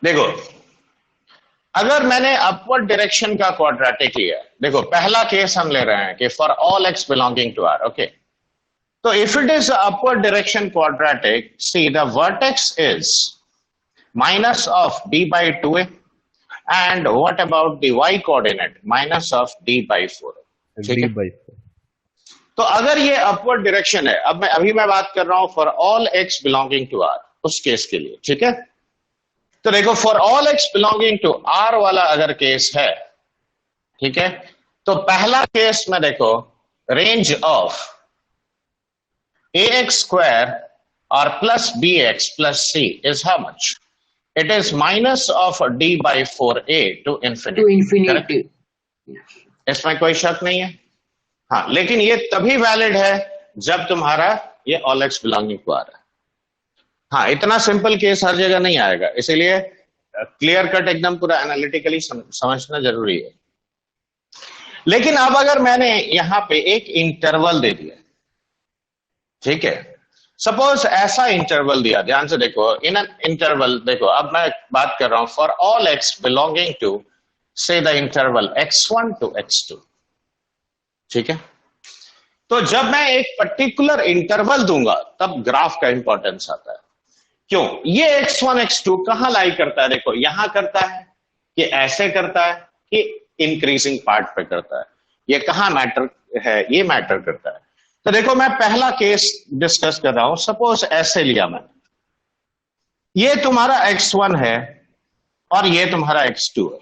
देखो, अगर मैंने अपवर्ड डायरेक्शन का क्वाड्रेटिक लिया, देखो पहला केस हम ले रहे हैं कि for all x belonging to R, okay. तो if it is upward direction quadratic, see the vertex is minus of d by 2a, and what about the y coordinate, minus of d by 4, ठीक है। तो अगर ये upward direction है, अब मैं बात कर रहा हूं for all x belonging to R, उस केस के लिए, ठीक है। तो देखो for all x belonging to R वाला अगर केस है, ठीक है, तो पहला केस में देखो range of a x square और plus b x plus c is how much? It is minus of d by 4a to infinity. इसमें कोई शक नहीं है। हाँ, लेकिन ये तभी वैलिड है जब तुम्हारा ये all x belonging to R है। हाँ, इतना सिंपल केस हर जगह नहीं आएगा, इसीलिए क्लियर कट एकदम पूरा एनालिटिकली समझना जरूरी है। लेकिन अब अगर मैंने यहां पे एक इंटरवल दे दिया, ठीक है, सपोज ऐसा इंटरवल दिया, ध्यान से देखो, इन एन इंटरवल, देखो अब मैं बात कर रहा हूं for all x belonging to से the interval x1 to x2, ठीक है। तो जब मैं एक पर्टिकुलर इंटरवल दूंगा तब ग्राफ का इंपॉर्टेंस आता है। क्यों? ये x1 x2 कहां लाई करता है? देखो यहां करता है कि ऐसे करता है कि इंक्रीजिंग पार्ट पे करता है, ये कहां मैटर है? ये मैटर करता है। तो देखो मैं पहला केस डिस्कस कर रहा हूं, सपोज ऐसे लिया मैंने, ये तुम्हारा x1 है और ये तुम्हारा x2 है,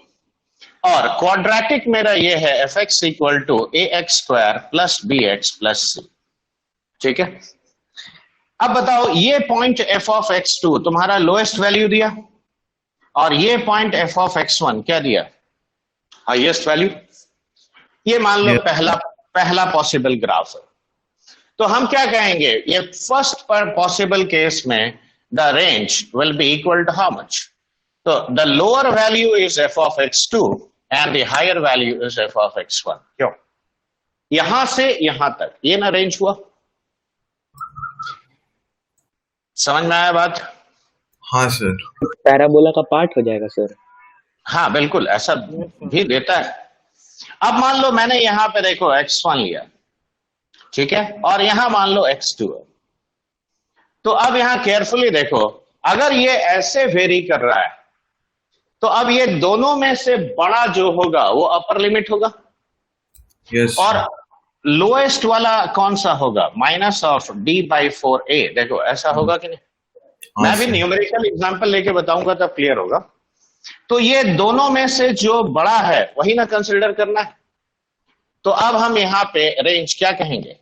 और क्वाड्रेटिक मेरा ये है fx equal to a x square plus b x plus c, ठीक है। अब बताओ, ये पॉइंट f ऑफ x2 तुम्हारा लोएस्ट वैल्यू दिया, और ये पॉइंट f ऑफ x1 क्या दिया? Highest value. ये मान लो पहला पॉसिबल ग्राफ है। तो हम क्या कहेंगे? ये फर्स्ट पर पॉसिबल केस में the range will be equal to how much? तो the lower value is f of x2 and the higher value is f of x1। क्यों? यहां से यहां तक ये ना रेंज हुआ। समझ में आया बात? हाँ सर। पैराबोला का पार्ट हो जाएगा सर। हाँ बिल्कुल, ऐसा भी देता है। अब मान लो मैंने यहां पे देखो x1 लिया, ठीक है, और यहां मान लो x2 है। तो अब यहां केयरफुली देखो, अगर ये ऐसे वेरी कर रहा है तो अब ये दोनों में से बड़ा जो होगा वो अपर लिमिट होगा। yes. और लोएस्ट वाला कौन सा होगा? Minus of d by 4a। देखो ऐसा होगा कि नहीं? मैं भी न्यूमेरिकल एग्जांपल लेके बताऊंगा तब क्लियर होगा। तो ये दोनों में से जो बड़ा है वही ना कंसिडर करना है। तो अब हम यहां पे रेंज क्या कहेंगे?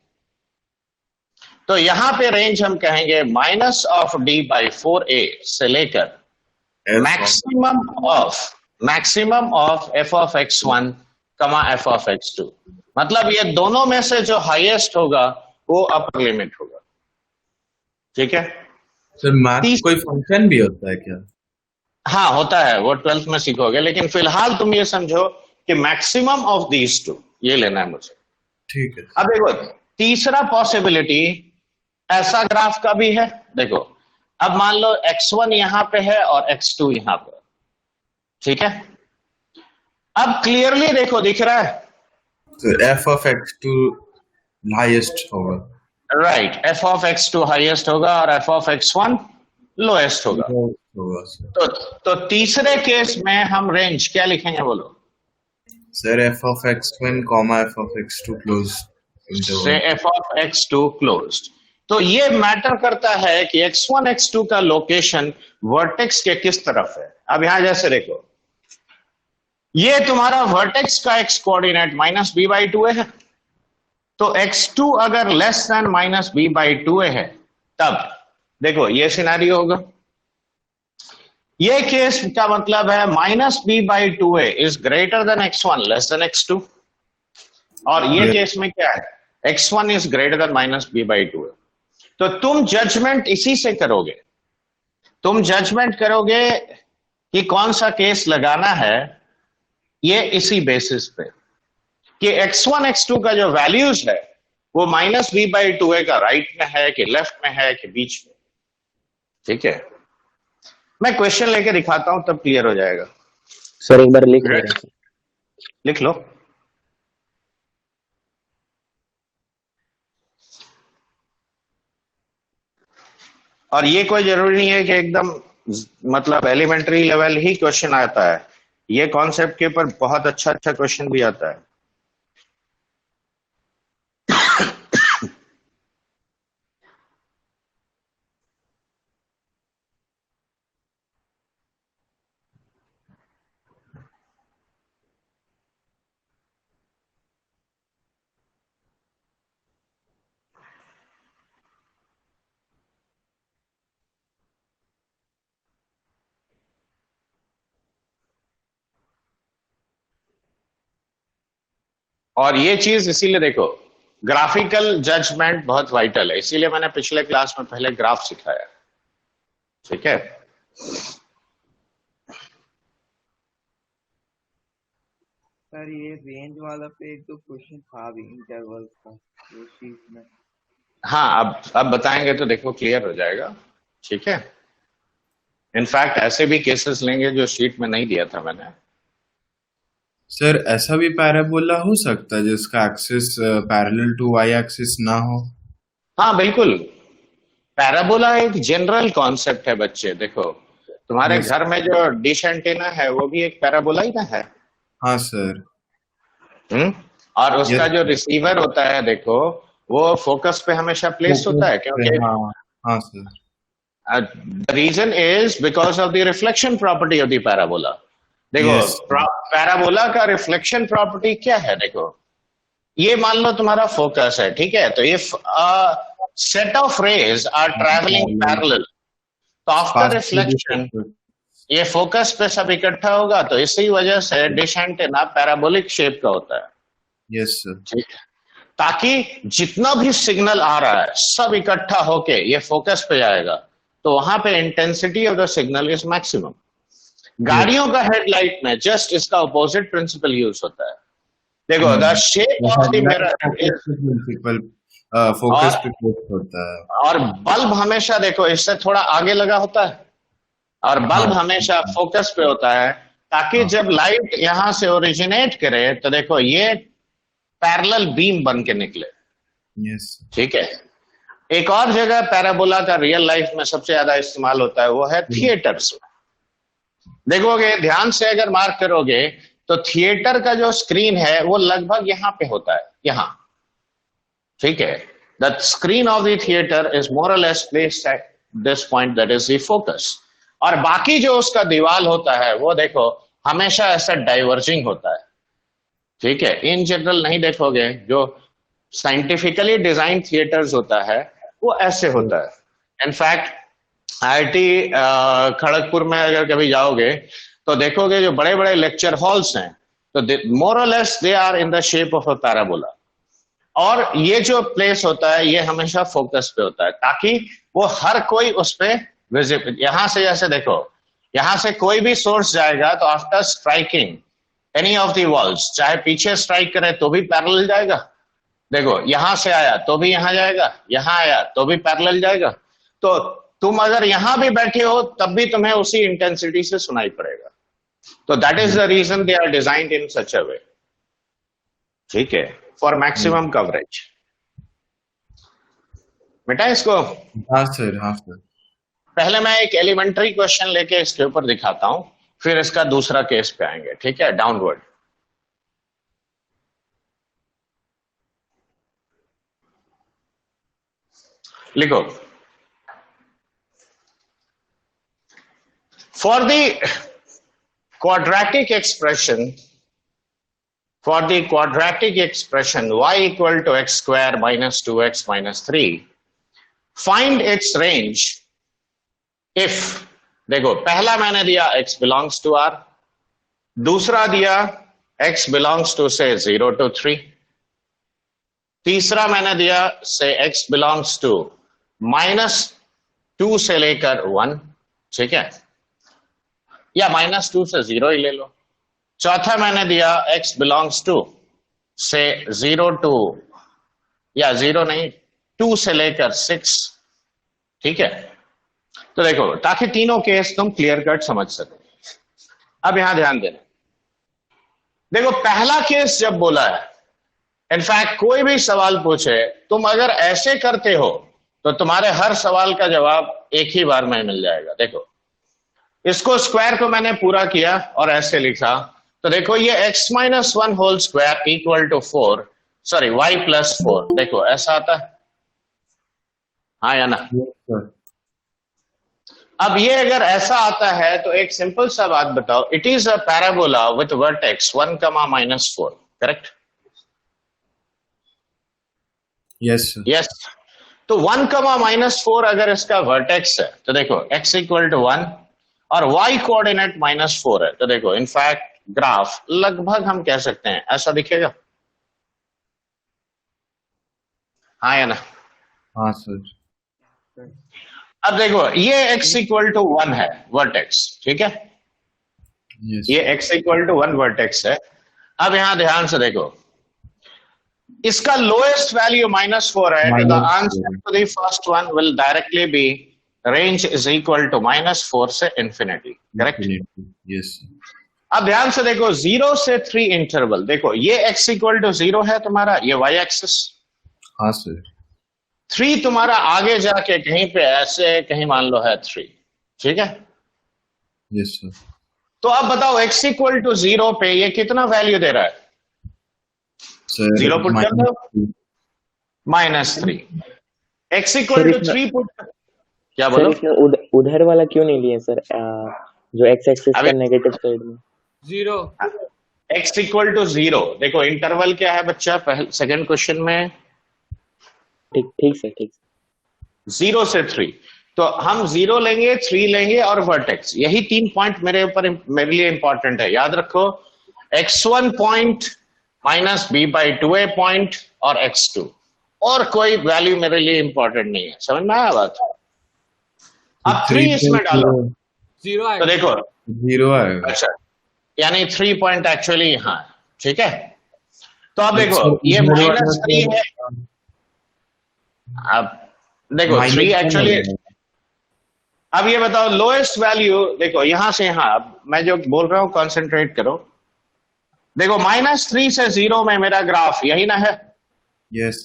तो यहां पे रेंज हम कहेंगे minus of d by 4a से लेकर maximum of f of x1 कमा f ऑफ x2। मतलब ये दोनों में से जो हाईएस्ट होगा वो अपर लिमिट होगा, ठीक है। सर मैथ कोई फंक्शन भी होता है क्या? हाँ होता है, वो 12th में सीखोगे, लेकिन फिलहाल तुम ये समझो कि मैक्सिमम ऑफ दीज टू ये लेना है मुझे, ठीक है। अब देखो तीसरा पॉसिबिलिटी ऐसा ग्राफ का भी है। देखो अब मान लो x1 यहां पे है और x2 यहां पे, ठीक है। अब क्लियरली देखो दिख रहा है तो f ऑफ x2 हाईएस्ट होगा, right. f of x2 highest होगा और f ऑफ x1 लोएस्ट होगा। तो तीसरे केस में हम रेंज क्या लिखेंगे बोलो? Sir f of x1 comma f of x2 closed से f ऑफ x2 क्लोज्ड। तो ये मैटर करता है कि x1 x2 का लोकेशन वर्टेक्स के किस तरफ है। अब यहां जैसे देखो, ये तुम्हारा वर्टेक्स का x coordinate minus b by 2a है, तो x2 अगर less than minus b by 2a है तब देखो ये सिनेरियो होगा। ये केस का मतलब है minus b by 2a is greater then x1 less than x2, और ये केस में क्या है? x1 is greater then minus b by 2a। तो तुम जजमेंट इसी से करोगे, तुम जजमेंट करोगे कि कौन सा केस लगाना है, ये इसी बेसिस पे कि x1 x2 का जो वैल्यूज है वो माइनस b बाई 2a का राइट में है कि लेफ्ट में है कि बीच में, ठीक है। मैं क्वेश्चन लेके दिखाता हूं तब क्लियर हो जाएगा। सर एक बार लिख ले रहे हैं। लिख लो। और ये कोई जरूरी नहीं है कि एकदम मतलब एलिमेंट्री लेवल ही क्वेश्चन आता है, ये कॉन्सेप्ट के ऊपर बहुत अच्छा अच्छा क्वेश्चन भी आता है। और ये चीज इसीलिए देखो, ग्राफिकल जजमेंट बहुत वाइटल है, इसीलिए मैंने पिछले क्लास में पहले ग्राफ सिखाया। ठीक है, सर ये रेंज वाला पे एक दो क्वेश्चन था भी इंटरवल का वो चीज में। हाँ अब बताएंगे तो देखो क्लियर हो जाएगा। ठीक है, इनफैक्ट ऐसे भी केसेस लेंगे जो शीट में नहीं दिया था मैंने। सर ऐसा भी पैराबोला हो सकता है जिसका axis parallel to Y axis ना हो? हाँ बिल्कुल, पैराबोला एक जनरल कॉन्सेप्ट है बच्चे। देखो तुम्हारे यस। घर में जो डिश एंटीना है वो भी एक पैराबोला ही ना है। हाँ सर। और उसका यस। जो रिसीवर होता है देखो, वो फोकस पे हमेशा प्लेस होता है, क्योंकि हाँ हाँ sir. The reason is because of the reflection property of the parabola. देखो यस। पैराबोला का रिफ्लेक्शन प्रॉपर्टी क्या है, देखो ये मान लो तुम्हारा फोकस है, ठीक है, तो if set of rays are travelling parallel, तो आफ्टर रिफ्लेक्शन ये फोकस पे सब इकट्ठा होगा, तो इसी वजह से डिश एंटीना पैराबोलिक शेप का होता है। Yes sir. ठीक है, ताकि जितना भी सिग्नल आ रहा है सब इकट्ठा होके ये फोकस पे जाएगा, तो वहां पे intensity of the signal is maximum. गाड़ियों का हेडलाइट में जस्ट इसका अपोजिट प्रिंसिपल यूज होता है। देखो the shape of the mirror principal focus पे फोकस होता है। और बल्ब हमेशा देखो इससे थोड़ा आगे लगा होता है, और बल्ब हमेशा फोकस पे होता है, ताकि जब लाइट यहां से ओरिजिनेट करे तो देखो ये पैरेलल बीम बन के निकले। यस। ठीक है, एक और जगह पैराबोला का रियल लाइफ में सबसे ज्यादा इस्तेमाल होता है, वो है थिएटर्स में। देखोगे ध्यान से अगर मार्क करोगे तो थिएटर का जो स्क्रीन है वो लगभग यहां पे होता है, यहां। ठीक है, the screen of the theatre is more और less placed at this point, that is the focus. और बाकी जो उसका दीवार होता है वो देखो हमेशा ऐसा डाइवर्जिंग होता है। ठीक है, इन जनरल नहीं देखोगे, जो साइंटिफिकली डिजाइन थिएटर्स होता है वो ऐसे होता है। इनफैक्ट आईआईटी खड़गपुर में अगर कभी जाओगे तो देखोगे जो बड़े बड़े लेक्चर हॉल्स हैं, तो मोर और less they are in the shape of a parabola. और ये जो प्लेस होता है ये हमेशा फोकस पे होता है, ताकि वो हर कोई उस पे विजिबल, यहां से जैसे देखो यहां से कोई भी सोर्स जाएगा तो after striking any of the walls, चाहे पीछे स्ट्राइक करे तो भी पैरेलल जाएगा। देखो यहां से आया तो भी यहां जाएगा, यहां आया तो भी पैरेलल जाएगा। तो तुम अगर यहां भी बैठे हो तब भी तुम्हें उसी इंटेंसिटी से सुनाई पड़ेगा। तो that is the reason they are designed in such a way. ठीक है, फॉर मैक्सिमम कवरेज। बेटा इसको हाँ सर। हाँ सर। पहले मैं एक एलिमेंट्री क्वेश्चन लेके इसके ऊपर दिखाता हूं, फिर इसका दूसरा केस पे आएंगे। ठीक है, डाउनवर्ड। लिखो, for the quadratic expression, for the quadratic expression y equal to x square minus 2x minus 3, find its range if, देखो पहला मैंने दिया x belongs to r, दूसरा दिया x belongs to say 0 to 3, तीसरा मैंने दिया से x belongs to -2 से लेकर 1, ठीक है, या -2 से 0 ही ले लो। चौथा मैंने दिया x बिलोंग्स टू से 0 टू, या 0 नहीं 2 से लेकर 6, ठीक है, तो देखो, ताकि तीनों केस तुम क्लियर कट समझ सको। अब यहां ध्यान देना, देखो पहला केस जब बोला है, इनफैक्ट कोई भी सवाल पूछे, तुम अगर ऐसे करते हो तो तुम्हारे हर सवाल का जवाब एक ही बार में मिल जाएगा। देखो, इसको स्क्वायर को मैंने पूरा किया और ऐसे लिखा, तो देखो ये x-1 whole square equal to 4, sorry y+4, देखो ऐसा आता है, हाँ या ना? Yes, sir. अब ये अगर ऐसा आता है तो एक सिंपल सा बात बताओ, it is a parabola with vertex 1, -4, correct? Yes, sir. Yes. तो 1, -4 अगर इसका वर्टेक्स है तो देखो x = 1 और y कोऑर्डिनेट -4 है, तो देखो इनफैक्ट ग्राफ लगभग हम कह सकते हैं ऐसा दिखेगा, हाँ या ना? हाँ सर। अब देखो ये x = 1 है वर्टेक्स, ठीक है? Yes. ये x = 1 वर्टेक्स है। अब यहां ध्यान से देखो, इसका लोएस्ट वैल्यू -4 है, तो the -4. Answer to the first one will directly be range is equal to -4 से infinity, correct? Definitely. Yes, sir. अब ध्यान से देखो 0 से 3 इंटरवल, देखो ये x = 0 है तुम्हारा, ये y एक्सिस, हाँ सर। 3 तुम्हारा आगे जाके कहीं पे ऐसे कहीं मान लो है 3, ठीक है? Yes, sir. तो अब बताओ x = 0 पे ये कितना वैल्यू दे रहा है? Sir, 0 पुट कर दो, -3. -3, x = सर, इसमें- 3 पुट, क्या सर बोलो? इसमें उधर वाला क्यों नहीं लिए सर, जो एक्स एक्सिस अबे- का नेगेटिव साइड में? 0 x = 0, देखो इंटरवल क्या है बच्चा, पहले सेकंड क्वेश्चन में ठीक सर, ठीक। 0 से 3, तो हम 0 लेंगे, 3 लेंगे और वर्टेक्स, यही 3 पॉइंट मेरे लिए इंपॉर्टेंट है, याद रखो। x1 पॉइंट -b/2a पॉइंट और x2, और कोई वैल्यू मेरे लिए इंपॉर्टेंट नहीं है, समझ में आया बात? अब 3 इसमें डालो, 0 तो आएगा। देखो 0 आएगा। अच्छा, यानी 3 पॉइंट एक्चुअली यहाँ, ठीक है? तो अब देखो ये -3 है, अब देखो 3 एक्चुअली, अब ये बताओ लोएस्ट वैल्यू, देखो यहां से यहां, अब मैं जो बोल रहा हूं कंसंट्रेट करो, देखो -3 से 0 में मेरा ग्राफ यही ना है, Yes.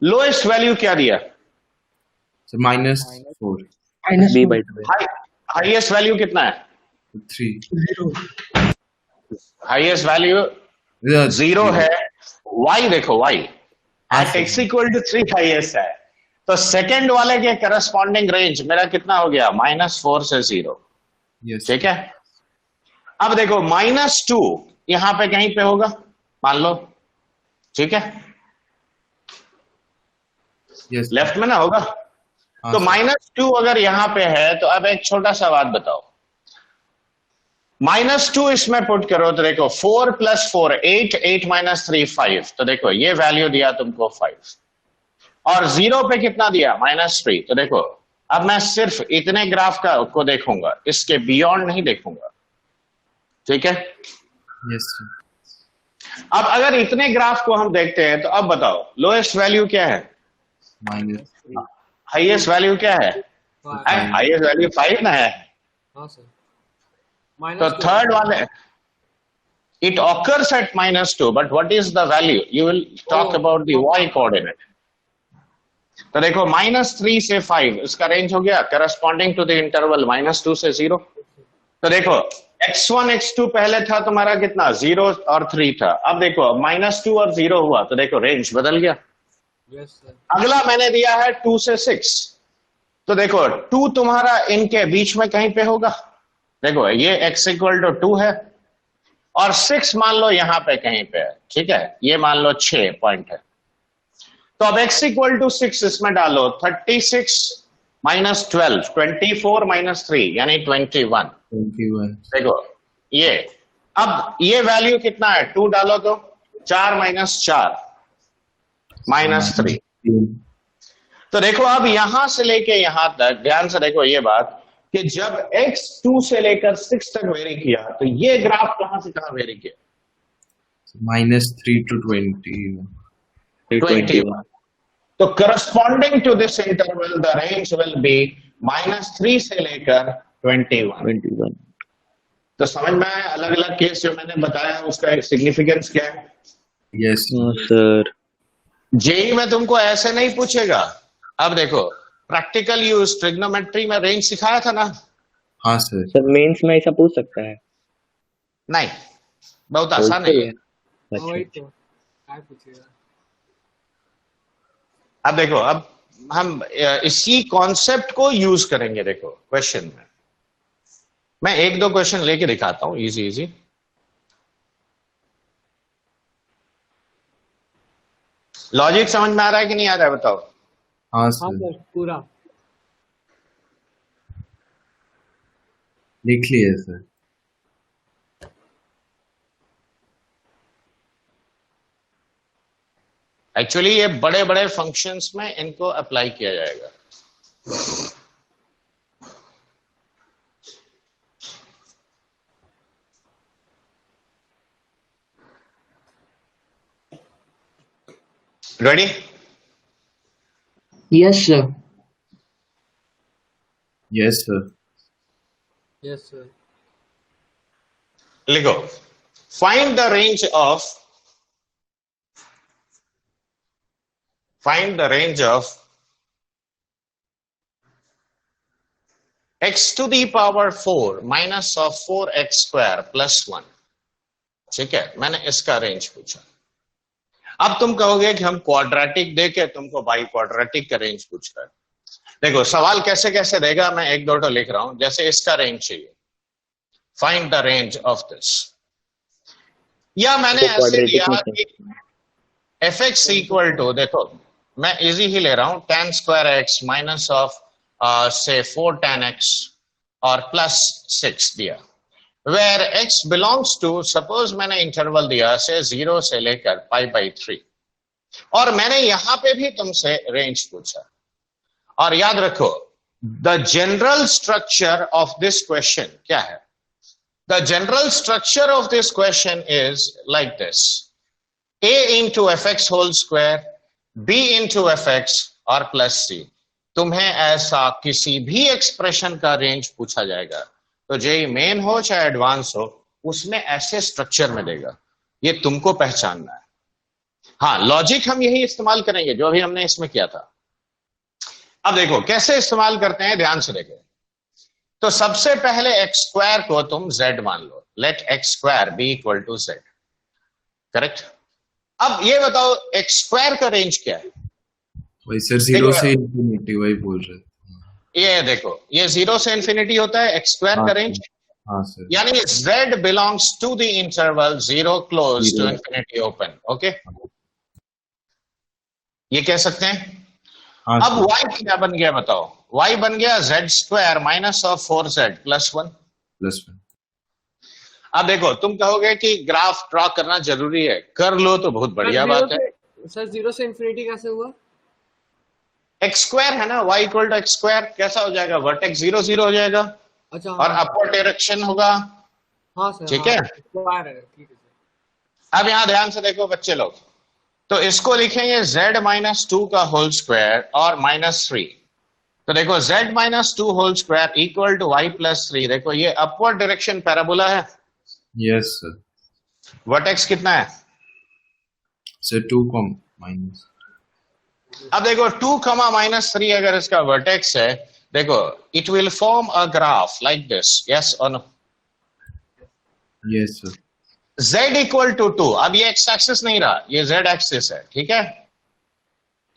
लोएस्ट वैल्यू क्या दिया? So -4. b/2 हाईएस्ट वैल्यू कितना है? 3. हाईएस्ट वैल्यू 0 है, y देखो y एट x = 3 हाईएस्ट है, तो सेकंड वाले के करस्पॉन्डिंग रेंज मेरा कितना हो गया? -4 से 0, Yes. ठीक है? अब देखो -2 यहां पे कहीं पे होगा, मान लो, ठीक है? Yes. लेफ्ट में ना होगा, हाँ, तो sir. -2 अगर यहां पे है, तो अब एक छोटा सा बात बताओ, -2 इसमें पुट करो तो देखो 4 + 4 8, 8 - 3 5, तो देखो ये वैल्यू दिया तुमको 5, और 0 पे कितना दिया? -3, तो देखो अब मैं सिर्फ इतने ग्राफ को देखूंगा, इसके बियॉन्ड नहीं देखूंगा, ठीक है? Yes, sir. अब अगर इतने ग्राफ को हम देखते हैं, तो अब बताओ लोएस्ट वैल्यू क्या है, -3. हाईएस्ट वैल्यू क्या है? 5 हाईएस्ट वैल्यू 5 ना है, हाँ सर। तो -2 थर्ड वाले it occurs at -2, but what is the value? You will talk Oh. about the y coordinate. तो देखो -3 से 5 इसका रेंज हो गया, करस्पॉन्डिंग टू द इंटरवल -2 से 0, तो देखो x1 x2 पहले था तुम्हारा कितना? 0 और 3 था, अब देखो -2 और 0 हुआ, तो देखो रेंज बदल गया। Yes sir. अगला मैंने दिया है 2 से 6, तो देखो 2 तुम्हारा इनके बीच में कहीं पे होगा, देखो ये x = 2 है, और 6 मान लो यहां पे कहीं पे है, ठीक है? ये मान लो 6 पॉइंट है, तो अब x = 6 इसमें डालो, 36 - 12, 24 - 3 यानी 21, 21. देखो ये, अब ये वैल्यू कितना है? 2 डालो तो 4 - 4 -3, तो देखो अब यहां से लेके यहां तक ध्यान से देखो ये बात, कि जब x 2 से लेकर 6 तक वेरी किया, तो ये ग्राफ कहां से कहां वेरी किया? -3 to 20. 21. तो corresponding to this interval the range will be -3 से लेकर 21। 21. तो समझ में आया अलग अलग केस जो मैंने बताया उसका सिग्निफिकेंस क्या है? Yes, No, sir. sir. JEE में तुमको ऐसे नहीं पूछेगा। अब देखो प्रैक्टिकल यूज ट्रिग्नोमेट्री में रेंज सिखाया था ना? हाँ sir. सर मेंस में ऐसा पूछ सकता है? नहीं, बहुत आसान है बोलते ये। हैं। हाँ वही अच्छा. तो क्या पूछेगा। अब देखो, अब हम इसी कॉन्सेप्ट को यूज करेंगे। देखो क्वेश्चन में मैं एक दो क्वेश्चन लेके दिखाता हूं, इजी इजी। लॉजिक समझ में आ रहा है कि नहीं आ रहा है बताओ? हाँ हाँ sir. सर पूरा। लिख लिए sir. एक्चुअली ये बड़े बड़े फंक्शंस में इनको अप्लाई किया जाएगा। Ready? Yes, sir. Yes sir. Yes sir. लिखो, find the range of x to the power 4 minus of 4x square plus 1। ठीक है, मैंने इसका रेंज पूछा। अब तुम कहोगे कि हम क्वाड्रेटिक देके तुमको बाई क्वाड्रेटिक का रेंज पूछ रहा है। देखो सवाल कैसे कैसे देगा, मैं एक दो लिख रहा हूं। जैसे इसका रेंज चाहिए, find the range of this, या मैंने तो ऐसे quadratic दिया में कि fx इक्वल टू, देखो मैं इजी ही ले रहा हूं, tan square x minus of से 4 tan x और प्लस 6 दिया, where x belongs to, suppose मैंने इंटरवल दिया से 0 से लेकर π/3, और मैंने यहां पे भी तुमसे रेंज पूछा। और याद रखो the general structure of this question क्या है? The general structure of this question is like this, a into fx whole square, b into fx और प्लस c। तुम्हें ऐसा किसी भी एक्सप्रेशन का रेंज पूछा जाएगा तो जेई मेन हो चाहे एडवांस हो, उसमें ऐसे स्ट्रक्चर में देगा। ये तुमको पहचानना है। हाँ, लॉजिक हम यही इस्तेमाल करेंगे जो अभी हमने इसमें किया था। अब देखो कैसे इस्तेमाल करते हैं, ध्यान से देखो। तो सबसे पहले एक्स स्क्वायर को तुम z मान लो, let x square be equal to z, correct? अब ये बताओ एक्स स्क्वायर का रेंज क्या है? वही सर 0 से इंफिनिटी वही बोल रहे थे। ये देखो, ये 0 से इंफिनिटी होता है एक्स स्क्वायर हाँ का सर, रेंज, हाँ सर। यानी z belongs to the interval 0 close to Zero. Infinity open. Okay, ये कह सकते हैं। हाँ अब सर, y क्या बन गया बताओ? y बन गया z square minus of 4z plus 1। +1। अब देखो तुम कहोगे कि ग्राफ ड्रॉ करना जरूरी है, कर लो तो बहुत बढ़िया बात है। सर 0 से इंफिनिटी कैसे हुआ? एक्स स्क्वायर है ना, y equal to x square, कैसा हो जाएगा? वर्टेक्स 0 0 हो जाएगा अच्छा और हाँ अपवर्ड डायरेक्शन होगा। हाँ सर ठीक हाँ, है? स्क्वायर है, ठीक है सर। अब यहां ध्यान से देखो बच्चे लोग, तो इसको लिखेंगे z माइनस 2 का होल स्क्वायर और -3। तो देखो z minus 2 whole square equal to y plus 3। देखो ये अपवर्ड डायरेक्शन पैराबोला है। Yes sir. वर्टेक्स कितना है? Sir 2 comma minus. अब देखो 2 कमा -3 अगर इसका वर्टेक्स है, देखो it will form a graph like this, yes or no? Yes sir. z equal to 2, अब ये x एक्सिस नहीं रहा, ये z एक्सिस है। ठीक है,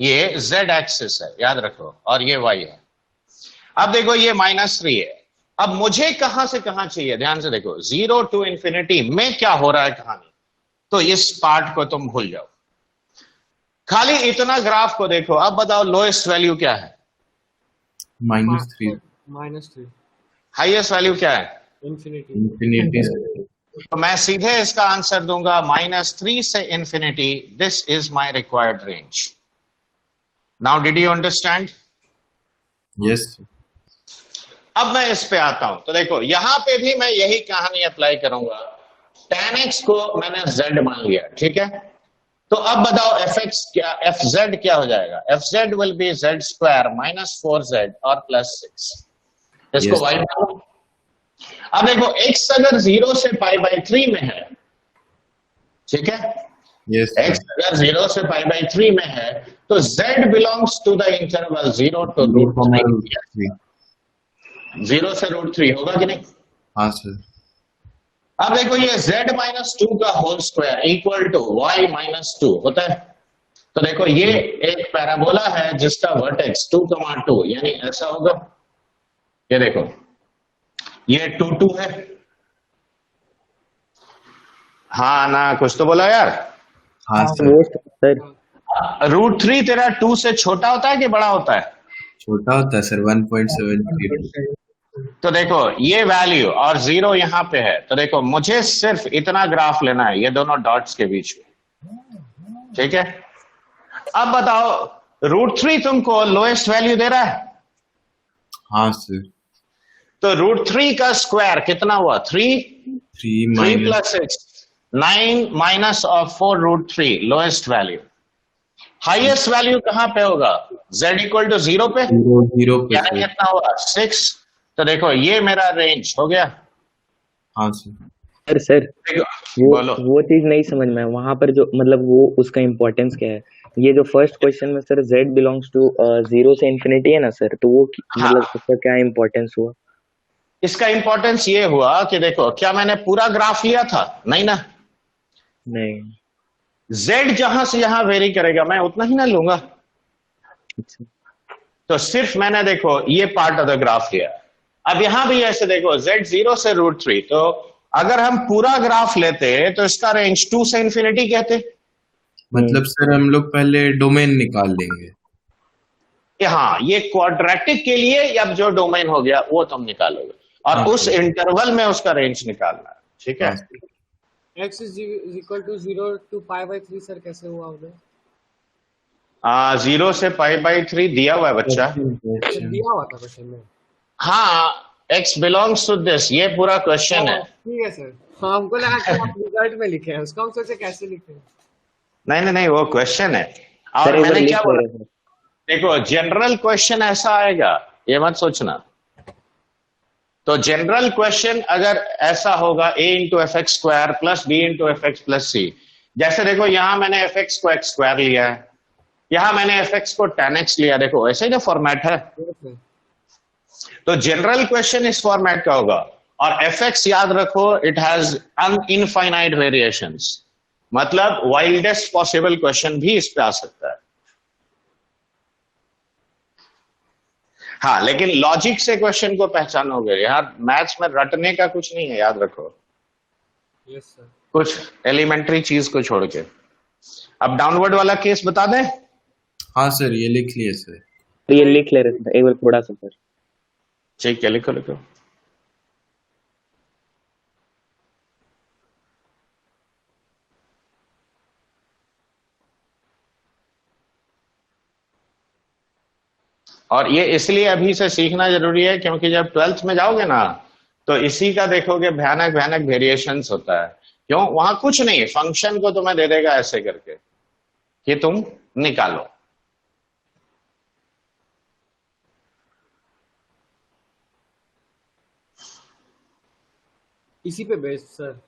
ये z एक्सिस है, याद रखो, और ये y है। अब देखो ये -3 है। अब मुझे कहां से कहां चाहिए, ध्यान से देखो, 0 टू इंफिनिटी में क्या हो रहा है कहानी, तो इस पार्ट को तुम भूल जाओ, खाली इतना ग्राफ को देखो। अब बताओ लोएस्ट वैल्यू क्या है, -3 -3 हाईएस्ट वैल्यू क्या है? इंफिनिटी। इंफिनिटी। तो मैं सीधे इसका आंसर दूंगा -3 से infinity, this is my required range. Now did you understand? Yes sir. अब मैं इस पे आता हूं, तो देखो यहां पे भी मैं यही कहानी अप्लाई करूंगा। tan x को मैंने z मान लिया, ठीक है, तो अब बताओ एफ एक्स क्या, एफ जेड क्या हो जाएगा? F Z will be Z square minus 4z और प्लस 6। इसको Yes. वाई मानो। अब देखो x अगर 0 से पाई बाई 3 में है, ठीक है, Yes, sir. x अगर 0 से पाई बाई 3 में है, तो z belongs to the interval 0 to Zero root comma 3। root three. 0 से रूट 3 होगा कि नहीं? हाँ सर। अब देखो ये z माइनस 2 का whole square equal to y minus 2 होता है। तो देखो ये एक पैराबोला है जिसका वर्टेक्स 2,2 यानी ऐसा होगा। ये देखो ये 2 है। हाँ ना, कुछ तो बोला यार। हाँ सर। वो सर रूट 3 तेरा 2 से छोटा होता है कि बड़ा होता है? छोटा होता है सर, 1.732। तो देखो ये वैल्यू और 0 यहां पे है, तो देखो मुझे सिर्फ इतना ग्राफ लेना है ये दोनों डॉट्स के बीच में, ठीक है। अब बताओ रूट 3 तुमको लोएस्ट वैल्यू दे रहा है, हाँ सर। तो रूट 3 का स्क्वायर कितना हुआ? 3 3 3 minus plus 6 9 minus of 4 root 3 lowest value. Highest value कहां पे होगा? z इक्वल टू 0 पे, 0 पे यानी सर। कितना हुआ? 6। तो देखो ये मेरा रेंज हो गया। हाँ सर। सर सर देखो, वो बोलो। वो चीज नहीं समझ में, वहां पर जो मतलब वो उसका इम्पोर्टेंस क्या है? ये जो फर्स्ट क्वेश्चन में सर z बिलोंग्स टू 0 से इंफिनिटी है ना सर, तो वो हाँ। मतलब उसका क्या इम्पोर्टेंस हुआ? इसका इंपॉर्टेंस ये हुआ कि देखो क्या मैंने पूरा ग्राफ लिया था? नहीं ना। नहीं। z जहां से यहां वेरी करेगा मैं उतना ही ना लूंगा। अच्छा। तो सिर्फ मैंने देखो ये पार्ट ऑफ द ग्राफ लिया। अब यहां भी ऐसे देखो z 0 से रूट 3, तो अगर हम पूरा ग्राफ लेते तो इसका रेंज 2 से इंफिनिटी कहते। मतलब सर हम लोग पहले डोमेन निकाल लेंगे। हाँ, ये क्वाड्रेटिक के लिए अब जो डोमेन हो गया वो तुम निकालोगे और हाँ, उस इंटरवल में उसका रेंज निकालना है, ठीक है। x is equal to 0 to pi by 3 sir कैसे हुआ उधर? 0 से पाई बाई 3 दिया हुआ है बच्चा। दिया हुआ था क्वेश्चन में। हाँ, x बिलोंग्स टू दिस, ये पूरा क्वेश्चन है। ठीक है सर। हाँ, हमको लगा कि आप रिजल्ट में लिखे हैं, उसका हम सोचे कैसे लिखे हैं। नहीं नहीं नहीं, वो क्वेश्चन है। सर और एक बार मैंने लिख क्या ले बोला? रहे थे। देखो जनरल क्वेश्चन ऐसा आएगा, ये मत सोचना। तो जनरल क्वेश्चन अगर ऐसा होगा a into f x square plus b into f x plus c, जैसे देखो यहां मैंने एफ एक्स को एक्स स्क्वायर लिया है, यहां मैंने एफ एक्स को tan x लिया, देखो ऐसे ही ना फॉर्मेट है। तो जनरल क्वेश्चन इस फॉर्मेट का होगा। और एफ एक्स याद रखो, इट हैज इनफाइनाइट वेरिएशंस, मतलब वाइल्डेस्ट पॉसिबल क्वेश्चन भी इस पे आ सकता है। हाँ, लेकिन लॉजिक से क्वेश्चन को पहचानोगे यार, मैथ्स में रटने का कुछ नहीं है, याद रखो, यस सर। कुछ एलिमेंट्री चीज को छोड़ के। अब डाउनवर्ड वाला केस बता दें? हाँ सर, ये लिख लिए सर। तो ये लिख ले रहे थे एक बार थोड़ा सा सर। ठीक है, लिखो लिखो। और ये इसलिए अभी से सीखना जरूरी है क्योंकि जब 12th में जाओगे ना तो इसी का देखोगे भयानक भयानक वेरिएशंस होता है। क्यों? वहां कुछ नहीं, फंक्शन को तुम्हें दे देगा ऐसे करके कि तुम निकालो। इसी पे बेस्ड सर।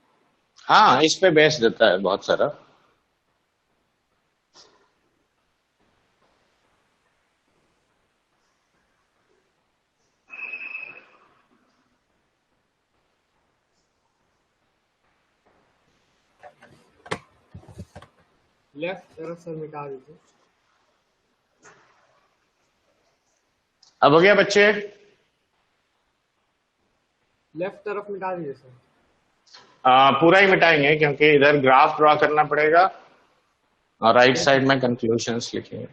हाँ, इस पे बेस देता है बहुत सारा। लेफ्ट तरफ सर मिटा दीजिए। अब हो गया बच्चे? लेफ्ट तरफ मिटा दीजिए सर। पूरा ही मिटाएंगे क्योंकि इधर ग्राफ ड्रॉ करना पड़ेगा और राइट साइड में कंक्लूजन्स लिखेंगे।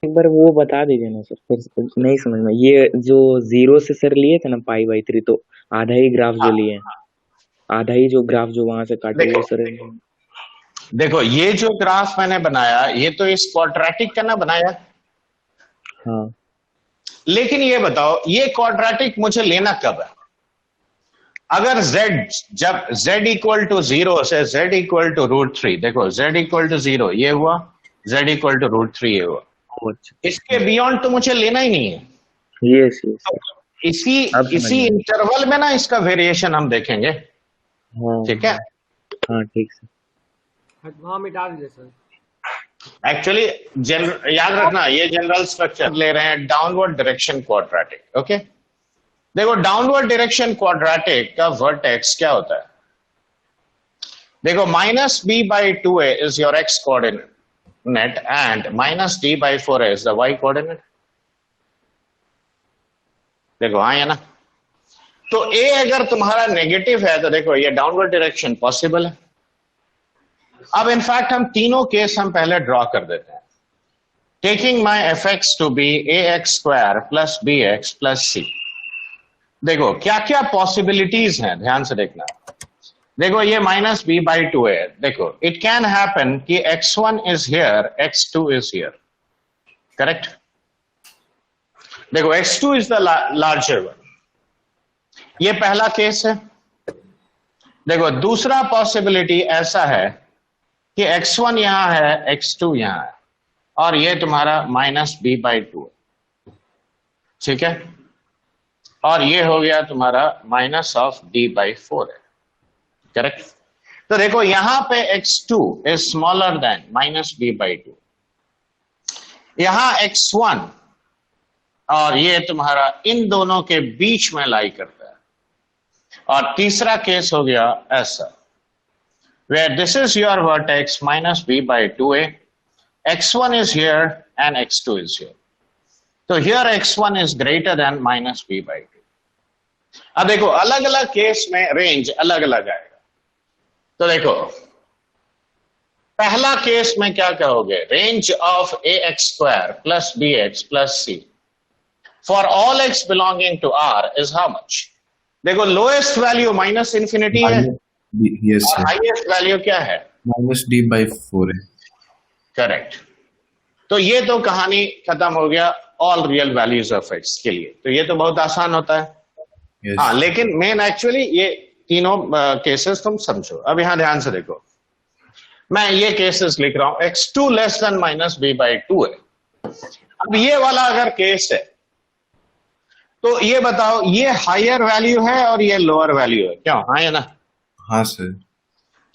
एक बार वो बता दीजिए ना सर, फिर नहीं समझ में। ये जो 0 से सर लिए थे ना पाई बाई 3, तो आधा ही ग्राफ जो लिए, आधा ही जो ग्राफ जो वहां से काटे वो सर। देखो ये जो ग्राफ मैंने बनाया ये तो इस क्वाड्रेटिक का ना बनाया, हाँ लेकिन ये बताओ ये क्वाड्रेटिक मुझे लेना कब है? अगर z, जब z इक्वल टू 0 से z इक्वल टू √3, देखो z इक्वल टू 0 ये हुआ, z इक्वल टू √3 ये हुआ, ओ अच्छा इसके बियॉन्ड तो मुझे लेना ही नहीं है। यस यस तो इसी अब समझ इसी में इंटरवल में ना इसका वेरिएशन हम देखेंगे, हाँ ठीक है? हाँ ठीक सर वहाँ मिटा दीजिए सर। एक्चुअली याद रखना ये जनरल स्ट्रक्चर ले रहे हैं डाउनवर्ड डायरेक्शन क्वाड्रेटिक, ओके? देखो डाउनवर्ड डायरेक्शन क्वाड्रेटिक का वर्टेक्स क्या होता है? देखो -b/2a is your x coordinate and -d/4a is the y coordinate. देखो हाँ है ना? तो a अगर तुम्हारा नेगेटिव है तो देखो ये डाउनवर्ड डायरेक्शन पॉसिबल है। अब इनफैक्ट हम तीनों केस हम पहले ड्रॉ कर देते हैं, taking my fx to be ax² plus bx plus c। देखो क्या क्या पॉसिबिलिटीज हैं, ध्यान से देखना। देखो ये -b/2 है, देखो इट कैन हैपन कि x1 is here, x2 is here, correct? देखो x2 is the larger one, ये पहला केस है। देखो दूसरा पॉसिबिलिटी ऐसा है कि x1 यहां है, x2 यहां है, और ये तुम्हारा -b/2 है, ठीक है? और ये हो गया तुम्हारा -d/4 है, करेक्ट? तो देखो यहां पे x2 is smaller than -b/2, यहां x1 और ये तुम्हारा इन दोनों के बीच में लाई करता है। और तीसरा केस हो गया ऐसा, where this is your vertex -b/2a, x1 is here and x2 is here. So here x1 is greater than -b/2. अब देखो अलग अलग केस में रेंज अलग अलग आएगा। तो देखो पहला केस में क्या कहोगे? Range of ax² plus bx plus c for all x belonging to r is how much? देखो लोएस्ट वैल्यू -∞ है यस और सर, हाईएस्ट वैल्यू क्या है? -d/4 है। करेक्ट। तो ये तो कहानी खत्म हो गया all real values of x के लिए, तो ये तो बहुत आसान होता है। यस हाँ, लेकिन मेन एक्चुअली ये तीनों केसेस तुम समझो। अब यहां ध्यान से देखो, मैं ये केसेस लिख रहा हूं, x2 लेस देन -b/2 है। अब ये वाला अगर केस है तो ये बताओ ये हायर वैल्यू है और ये लोअर वैल्यू है, क्यों? हाँ या ना? हाँ सर,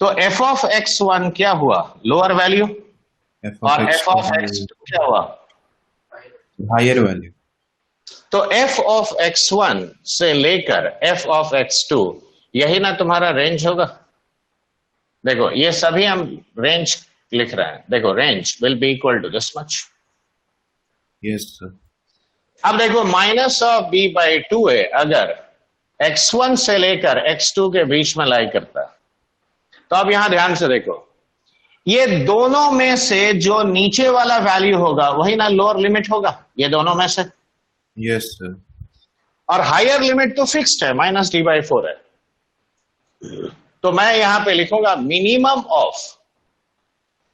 तो f ऑफ x1 क्या हुआ? लोअर वैल्यू, और f ऑफ x2 क्या हुआ? Higher value. तो f ऑफ x1 से लेकर f ऑफ x2 यही ना तुम्हारा रेंज होगा। देखो ये सभी हम रेंज लिख रहे हैं, देखो range will be equal to this much. Yes sir, अब देखो -b/2a अगर x1 से लेकर x2 के बीच में लाई करता, तो अब यहां ध्यान से देखो, ये दोनों में से जो नीचे वाला वैल्यू होगा वही ना लोअर लिमिट होगा, ये दोनों में से। यस सर, और हायर लिमिट तो फिक्स्ड है, -d/4 है। तो मैं यहां पे लिखूंगा minimum of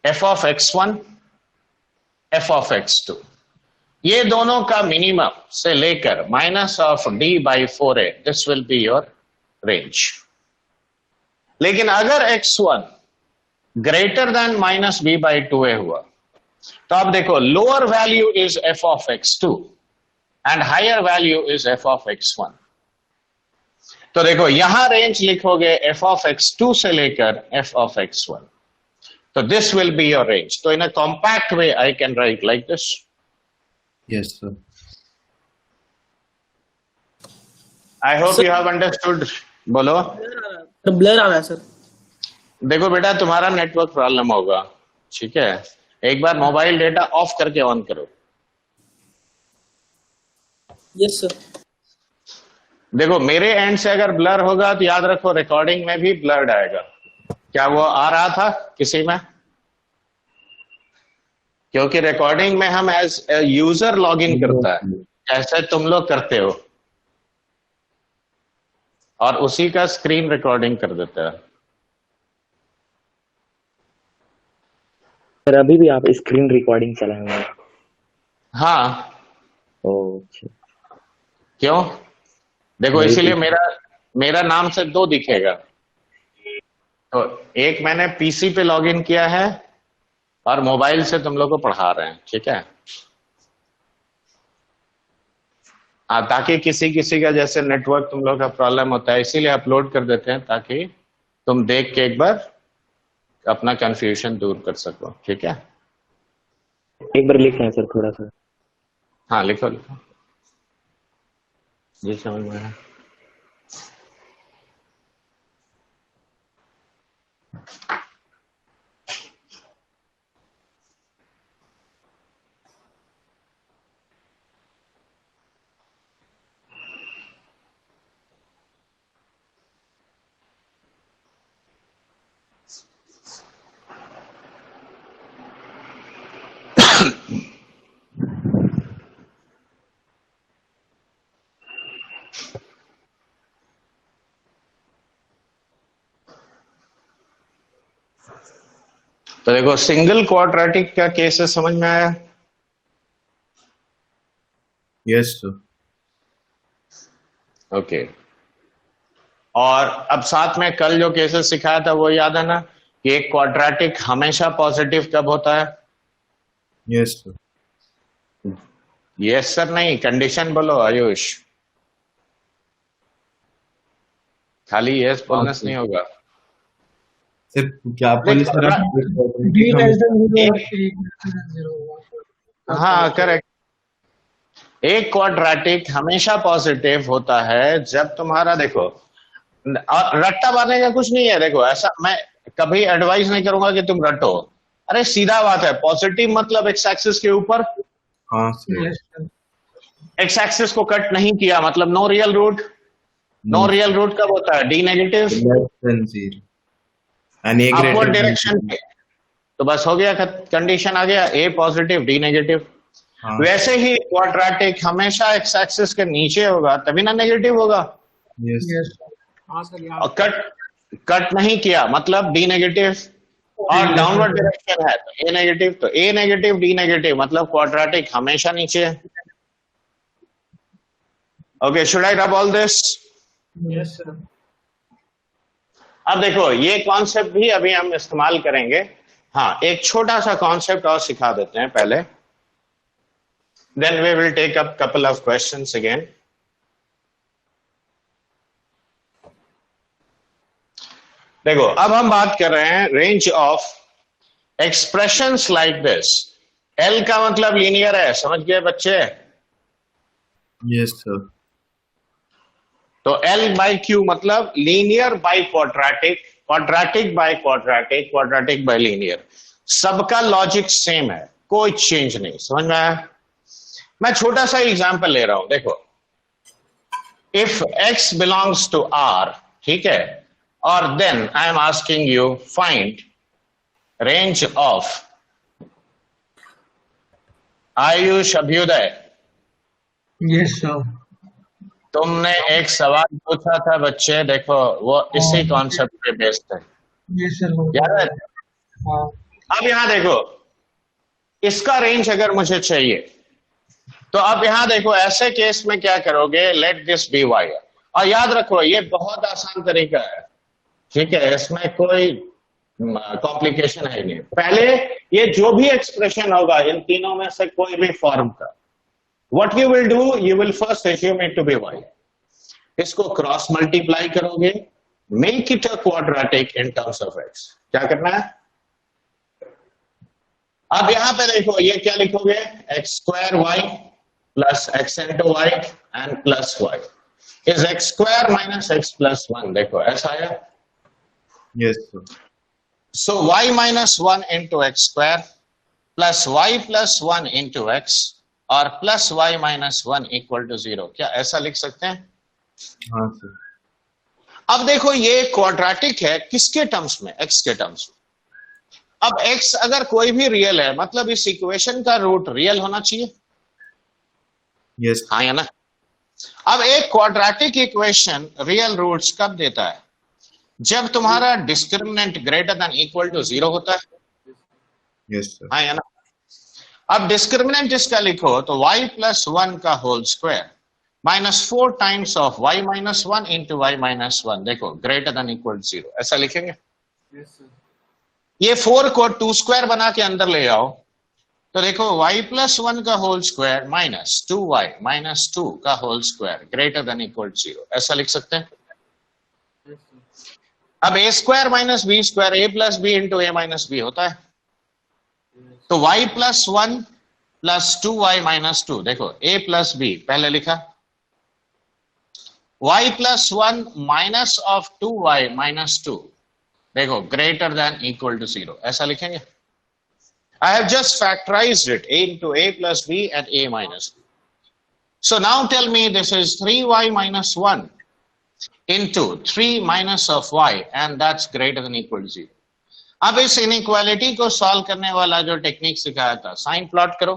f of x1 f of x2, ये दोनों का मिनिमम से लेकर -d/4a, this will be your range. लेकिन अगर x1 ग्रेटर देन -b/2a हुआ, तो अब देखो lower value is f of x2 and higher value is f of x1। तो देखो यहां रेंज लिखोगे f ऑफ x2 से लेकर f ऑफ x1, तो this will be your range. तो in a compact way I can write like this. Yes sir. I hope you have understood. बोलो। Blur आ रहा है सर। देखो बेटा तुम्हारा नेटवर्क प्रॉब्लम होगा, ठीक है? एक बार मोबाइल डेटा ऑफ करके ऑन करो। Yes sir. देखो मेरे एंड से अगर ब्लर होगा तो याद रखो रिकॉर्डिंग में भी ब्लर्ड आएगा। क्या वो आ रहा था किसी में? क्योंकि रिकॉर्डिंग में हम एज यूजर लॉग इन करता है, जैसे तुम लोग करते हो, और उसी का स्क्रीन रिकॉर्डिंग कर देता है। सर अभी भी आप स्क्रीन रिकॉर्डिंग चलाए हुए हैं? हाँ, ओह अच्छा। क्यों? देखो वही इसीलिए पूछ मेरा मेरा नाम से 2 दिखेगा। तो एक मैंने पीसी पे लॉगिन किया है और मोबाइल से तुम लोग को पढ़ा रहे हैं, ठीक है? ताकि किसी किसी का जैसे नेटवर्क तुम लोग का प्रॉब्लम होता है, इसीलिए अपलोड कर देते हैं ताकि तुम देख के एक बार अपना कंफ्यूजन दूर कर सको, ठीक है? एक बार लिख रहे हैं सर थोड़ा सा। हाँ, लिखो लिखो। जी समझ में आया। तो देखो सिंगल क्वाड्रेटिक का केस है, समझ में आया? Yes sir. ओके। और अब साथ में कल जो केसेस सिखाया था वो याद है ना कि एक क्वाड्रेटिक हमेशा पॉजिटिव कब होता है? Yes sir. यस सर नहीं, कंडीशन बोलो आयुष। खाली यस बोलने से नहीं होगा। सर क्या आप बोले सर? b less than 0 और a greater than 0 होगा। हाँ करेक्ट। एक क्वाड्रेटिक हमेशा पॉजिटिव होता है जब तुम्हारा देखो, और रट्टा मारने का कुछ नहीं है। देखो ऐसा मैं कभी एडवाइस नहीं करूंगा कि तुम रटो। अरे सीधा बात है, पॉजिटिव मतलब एक्स एक्सिस के ऊपर, हाँ sir. Yes, sir. X axis को कट नहीं किया मतलब no real root. No real root कब होता है? D negative less than 0 and a upward greater direction पे। तो बस हो गया, कंडीशन आ गया, ए पॉजिटिव डी नेगेटिव। हाँ वैसे ही क्वाड्रेटिक हमेशा एक्स एक्सिस के नीचे होगा तभी ना नेगेटिव होगा। Yes Yes, sir. हाँ सर याद और कट नहीं किया मतलब डी नेगेटिव। और डाउनवर्ड डायरेक्शन है तो ए नेगेटिव, तो ए नेगेटिव डी नेगेटिव मतलब क्वाड्रेटिक हमेशा नीचे है। ओके, शुड आई रब ऑल दिस? Yes, sir. अब देखो ये कॉन्सेप्ट भी अभी हम इस्तेमाल करेंगे। हाँ, एक छोटा सा कॉन्सेप्ट और सिखा देते हैं पहले, then we will take up couple of questions again. देखो अब हम बात कर रहे हैं range of expressions like this. L का मतलब लीनियर है, समझ गए बच्चे? Yes sir. तो एल बाई क्यू मतलब linear by quadratic, quadratic by quadratic, quadratic by linear. सबका लॉजिक सेम है, कोई चेंज नहीं। समझ में आया? मैं छोटा सा एग्जांपल ले रहा हूं, देखो if x belongs to r, ठीक है, और then I am asking you find range of Ayush Abhyuday. Yes, sir. तुमने एक सवाल पूछा था बच्चे, देखो वो इसी कॉन्सेप्ट पे बेस्ड है, Yes, sir. याद है? हाँ अब यहां देखो, इसका रेंज अगर मुझे चाहिए तो अब यहां देखो ऐसे केस में क्या करोगे? Let this be y. और याद रखो ये बहुत आसान तरीका है, ठीक है, इसमें कोई कॉम्प्लिकेशन है नहीं। पहले ये जो भी एक्सप्रेशन होगा इन तीनों में से कोई भी फॉर्म का, what you will do, you will first assume it to be y, इसको क्रॉस मल्टीप्लाई करोगे, make it a quadratic in terms of x। क्या करना है? अब यहां पे देखो ये क्या लिखोगे? x square y plus x into y and plus y is x square minus x plus 1। देखो ऐसा आया। Yes sir. So y minus 1 into x square plus y plus 1 into x और plus y minus 1 equal to 0। क्या ऐसा लिख सकते हैं? हाँ सर। अब देखो ये क्वाड्रेटिक है किसके टर्म्स में? x के टर्म्स में। अब x अगर कोई भी रियल है मतलब इस इक्वेशन का रूट रियल होना चाहिए, यस। हाँ या ना? अब एक क्वाड्रेटिक इक्वेशन रियल रूट्स कब देता है? जब तुम्हारा discriminant greater than equal to 0 होता है। Yes, sir. हाँ या ना? अब डिस्क्रिमिनेंट इसका लिखो तो y प्लस 1 का whole square -4 times of y minus 1 into y minus 1, देखो ग्रेटर देन इक्वल 0, ऐसा लिखेंगे। Yes, sir. ये 4 को 2 स्क्वायर बना के अंदर ले आओ तो देखो y प्लस 1 का whole square minus 2y minus 2 का whole square greater than equal 0, ऐसा लिख सकते हैं। Yes, sir. अब a square minus b square a plus b into a minus b होता है, तो y plus 1 plus 2y minus 2, देखो a प्लस b पहले लिखा, y plus 1 minus of 2y minus 2, देखो ग्रेटर देन इक्वल टू 0, ऐसा लिखेंगे। I have just factorized it, a into a plus b and a minus b. So now tell me this is 3y minus 1 into 3 minus of y and that's greater than equal to 0. अब इस inequality को solve करने वाला जो technique सिखाया था, sine plot करो।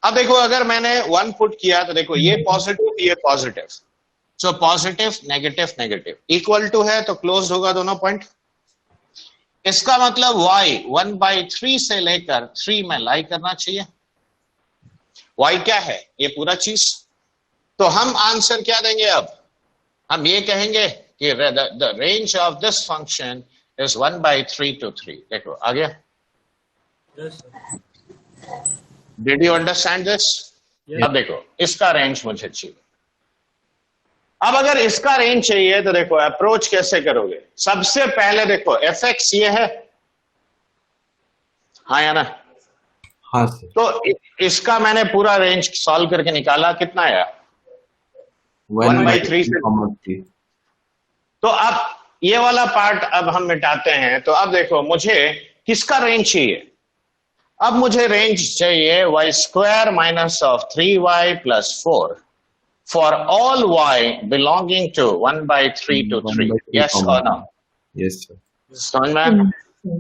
अब देखो अगर मैंने 1 पुट किया तो देखो ये positive, so positive negative negative equal to है तो क्लोज होगा दोनों पॉइंट। इसका मतलब y 1/3 से लेकर 3 में लाई करना चाहिए। y क्या है? ये पूरा चीज। तो हम आंसर क्या देंगे? अब हम ये कहेंगे कि the range of this function is 1/3 to 3। देखो आ गया। Yes, sir. Did you understand this? Yes. अब देखो इसका रेंज मुझे चाहिए। अब अगर इसका रेंज चाहिए तो देखो अप्रोच कैसे करोगे? सबसे पहले देखो fx ये है, हाँ या ना? हाँ सर। तो इसका मैंने पूरा रेंज सॉल्व करके निकाला, कितना आया? 1/3 से। 3. तो अब ये वाला पार्ट अब हम मिटाते हैं। तो अब देखो मुझे किसका रेंज चाहिए? अब मुझे रेंज चाहिए y square minus of 3y plus 4 for all y belonging to 1/3 to 3. Yes or no? Yes, sir. समझ में?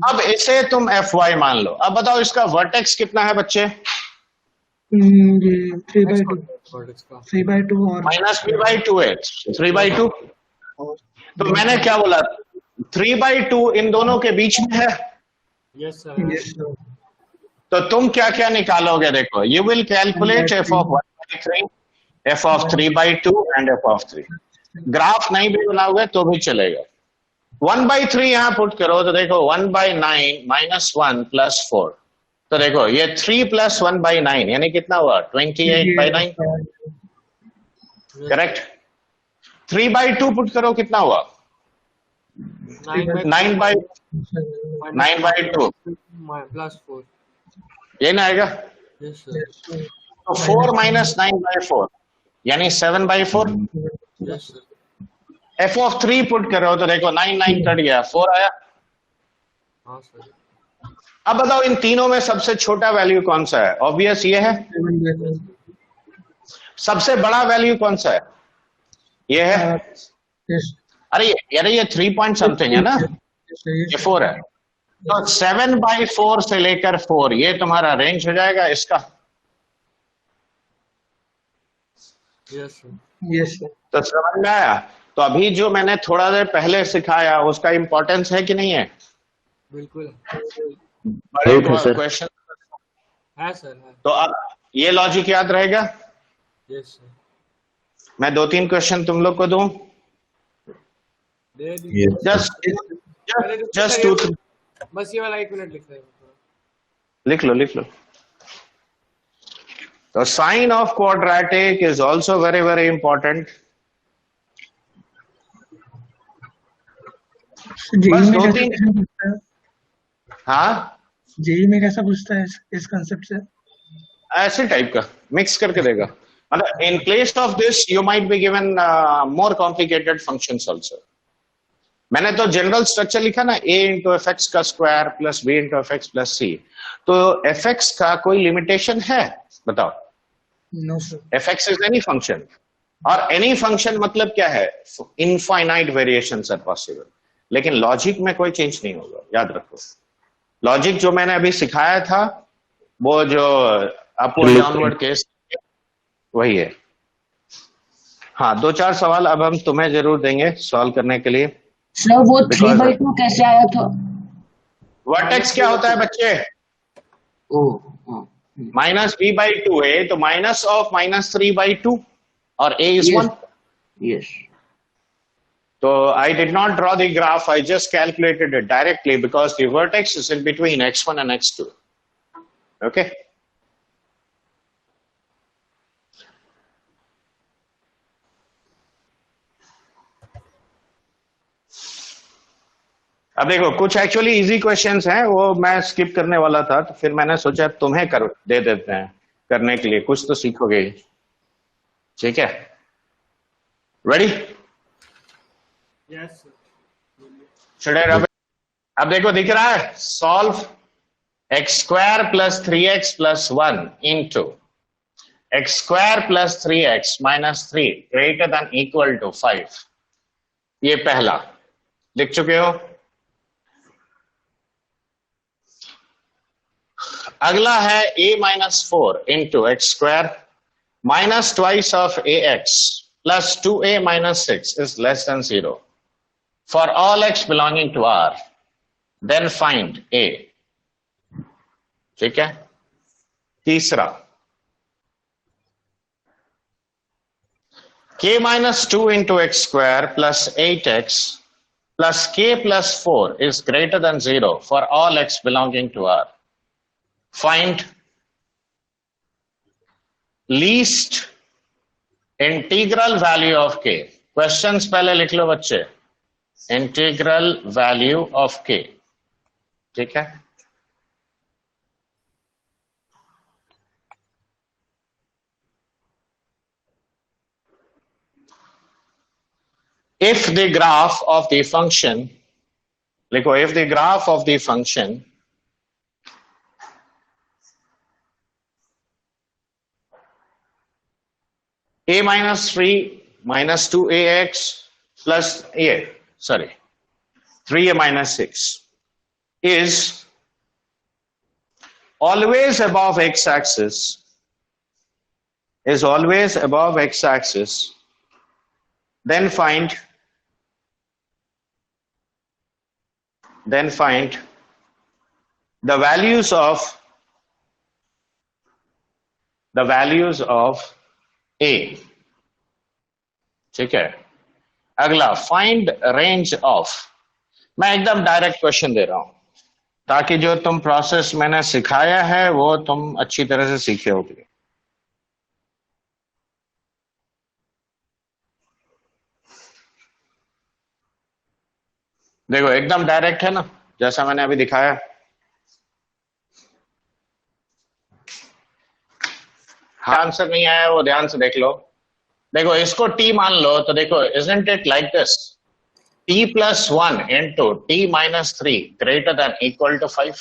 अब इसे तुम fy मान लो। अब बताओ इसका वर्टेक्स कितना है बच्चे? ये 3/2 Vertex का. 3/2 और -3/2 है, 3/2। तो मैंने क्या बोला? 3/2 इन दोनों के बीच में है। Yes, sir. yes sir तो तुम क्या क्या निकालोगे? देखो you will calculate f of 1/3, f of 3/2 and f of 3। Graph नहीं भी बनाओगे तो भी चलेगा। 1/3 यहां पुट करो तो देखो 1/9 माइनस 1 प्लस 4, तो देखो ये 3 प्लस 1/9 यानी कितना हुआ? 28/9, करेक्ट। 3/2 पुट करो, कितना हुआ? 9/2 Plus 4. ये ना आएगा? Yes, sir. तो 4 माइनस 9/4 यानी 7/4। Yes, sir. f of 3 put करो तो देखो 9 कट गया, 4 आया। हाँ sir. अब बताओ इन तीनों में सबसे छोटा वैल्यू कौन सा है? ऑब्वियस ये है। सबसे बड़ा वैल्यू कौन सा है? ये है। yes अरे ये 3 पॉइंट समथिंग है ना, ये 4 है। तो 7/4 से लेकर 4 ये तुम्हारा रेंज हो जाएगा इसका। Yes, sir. yes sir तो समझ में आया? तो अभी जो मैंने थोड़ा देर पहले सिखाया उसका इंपॉर्टेंस है कि नहीं है? बिल्कुल बड़े बिल्कुल, सर। क्वेश्चन। है सर है. तो अब ये लॉजिक याद रहेगा। Yes, sir. मैं 2-3 क्वेश्चन तुम लोग को दूं, दे दीजिए. Yes, sir. जस्ट 2-3 बस ये वाला 1 मिनट लिख रहे हैं. लिख लो। तो sign of quadratic is also very very important. JEE बस में 2-3 कैसा पूछता है? हाँ जेई में कैसा पूछता है इस कंसेप्ट से? ऐसे टाइप का मिक्स करके देगा। मतलब in place of this you might be given more complicated functions also. मैंने तो जनरल स्ट्रक्चर लिखा ना, a इंटू एफ एक्स का square plus b into f x plus c. तो एफ एक्स का कोई लिमिटेशन है? बताओ। No sir f x is any function, और एनी फंक्शन मतलब क्या है? Infinite variations are possible. लेकिन लॉजिक में कोई चेंज नहीं होगा, याद रखो। लॉजिक जो मैंने अभी सिखाया था वो जो अपवर्ड डाउनवर्ड केस वही है। हाँ 2-4 सवाल अब हम तुम्हें जरूर देंगे सॉल्व करने के लिए। सर वो 3/2 कैसे आया था? वर्टेक्स क्या होता है बच्चे? Oh. माइनस b by 2 है, तो माइनस ऑफ माइनस 3 by 2 और a is 1. Yes. So I did not draw the graph, I just calculated it directly because the vertex is in between x1 and x2. Okay. अब देखो कुछ actually easy questions हैं, वो मैं skip करने वाला था, तो फिर मैंने सोचा तुम्हें कर दे देते हैं करने के लिए, कुछ तो सीखोगे. ठीक है, रेडी? Yes sir. अब देखो दिख रहा है, solve x square plus 3x plus 1 into x square plus 3x minus 3 greater than equal to 5. ये पहला लिख चुके हो. अगला है a minus 4 into x square minus twice of ax plus 2a minus 6 is less than 0 for all x belonging to R, then find A. ठीक है. तीसरा, k minus 2 into x square plus 8x plus k plus 4 is greater than 0 for all x belonging to R. Find least integral value of k. Questions पहले लिख लो बच्चे. Integral value of k. ठीक है. If the graph of the function, लिखो, if the graph of the function a minus 3 minus 2ax plus 3a minus 6 is always above x-axis, then find the values of a. ठीक है. अगला, find range of. मैं एकदम direct question दे रहा हूं ताकि जो तुम प्रोसेस मैंने सिखाया है वो तुम अच्छी तरह से सीखे होगे. देखो एकदम डायरेक्ट है ना, जैसा मैंने अभी दिखाया. हाँ, आंसर नहीं आया वो ध्यान से देख लो. देखो इसको t मान लो, तो देखो isn't it like this, t plus 1 into t minus 3 greater than equal to 5.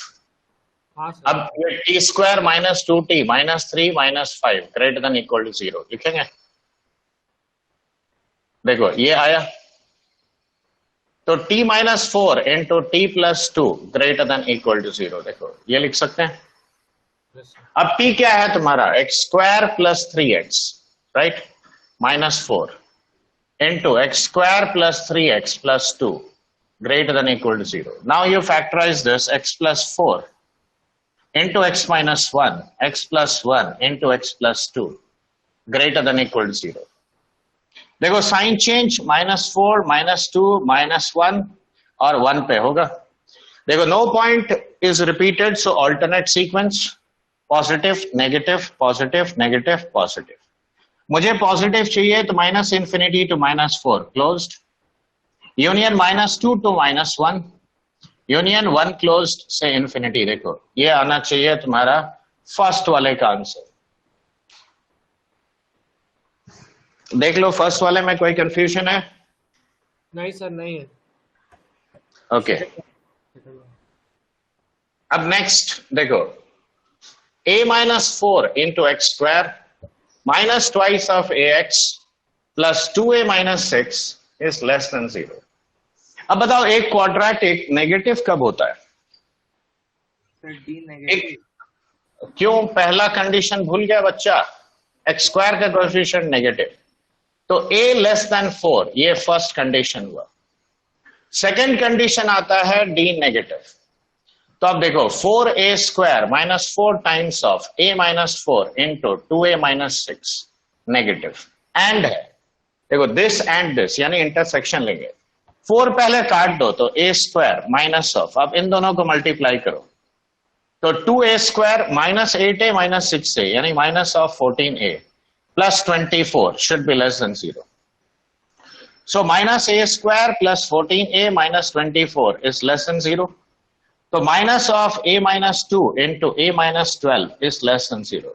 हाँ सर. अब ये t square minus 2t minus 3 minus 5 greater than equal to 0 लिखेंगे. देखो ये आया, तो t minus 4 into t plus 2 greater than equal to 0. देखो ये लिख सकते हैं. अब t क्या है तुम्हारा, x square plus 3x, right, minus 4 into x square plus 3x plus 2 greater than equal to 0. Now you factorize this, x plus 4 into x minus 1, x plus 1 into x plus 2 greater than equal to 0. देखो sign change, minus 4 minus 2 minus 1 और 1 पे होगा. देखो no point is repeated, so alternate sequence, positive negative positive negative positive. मुझे positive चाहिए तो minus infinity to minus 4 closed, union minus 2 to minus 1, union 1 closed से infinity. देखो ये आना चाहिए तुम्हारा फर्स्ट वाले का आंसर. देख लो फर्स्ट वाले में कोई कंफ्यूजन है? नहीं सर, नहीं है. ओके. अब नेक्स्ट देखो, a minus 4 into x square minus twice of ax plus 2a minus 6 is less than 0. अब बताओ एक क्वाड्रेटिक नेगेटिव कब होता है? Sir D negative. क्यों? पहला कंडीशन भूल गया बच्चा, एक्स स्क्वायर का कोएफिशिएंट नेगेटिव, तो a लेस देन 4, ये फर्स्ट कंडीशन हुआ. सेकंड कंडीशन आता है डी नेगेटिव. तो अब देखो 4a² minus 4 times of a minus 4 into 2a minus 6 negative and है। देखो दिस एंड दिस यानी इंटरसेक्शन लेंगे। 4 पहले काट दो तो a² माइनस ऑफ, अब इन दोनों को मल्टीप्लाई करो तो 2a² minus 8a minus 6a यानी minus of 14a plus 24 should be less than 0। So minus a² plus 14a minus 24 is less than 0. So minus of a minus 2 into a minus 12 is less than 0.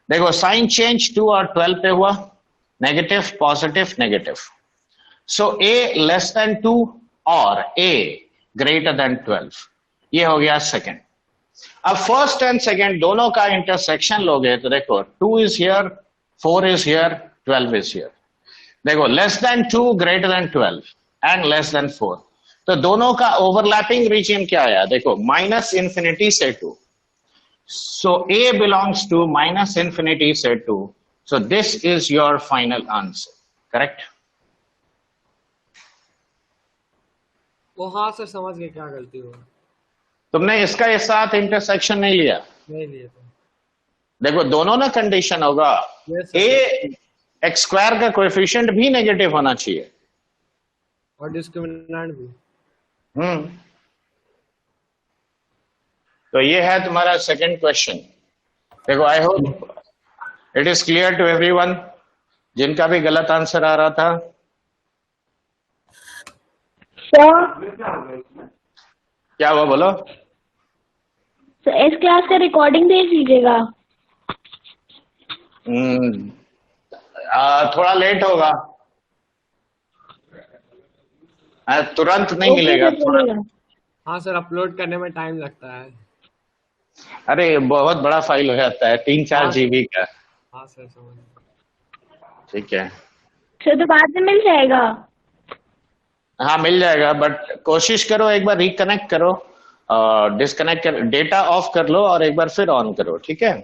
देखो sign change 2 और 12 पे हुआ, negative positive negative. So a less than 2 और a greater than 12, ये हो गया second. अब first and second दोनों का इंटरसेक्शन लोगे तो देखो 2 is here, 4 is here, 12 is here. देखो less than 2 greater than 12 and less than 4, तो दोनों का ओवरलैपिंग रीजन क्या आया? देखो माइनस इंफिनिटी से 2, so a belongs to minus infinity से 2, so this is your final answer, correct? वो हाँ सर समझ गए क्या गलती हुआ। तुमने इसका इस साथ इंटरसेक्शन नहीं लिया। नहीं लिए तो। देखो दोनों ना कंडीशन होगा, Yes, a x² का कोएफिशिएंट भी नेगेटिव होना चाहिए। और डिस्क्रिमिनेंट भी। तो ये है तुम्हारा सेकंड क्वेश्चन। देखो I hope it is clear to everyone, जिनका भी गलत आंसर आ रहा था। क्या हुआ बोलो? तो इस क्लास का रिकॉर्डिंग भेज दीजिएगा। थोड़ा लेट होगा, तुरंत नहीं ओके मिलेगा। सर, चलेगा। हाँ सर अपलोड करने में टाइम लगता है। अरे बहुत बड़ा फाइल हो जाता है, 3-4 GB का। हाँ सर समझ गए। ठीक है, सर तो बाद में मिल जाएगा। हाँ मिल जाएगा, बट कोशिश करो एक बार रिकनेक्ट करो, डिस्कनेक्ट कर, डेटा ऑफ कर लो और एक बार फिर ऑन करो, ठीक है?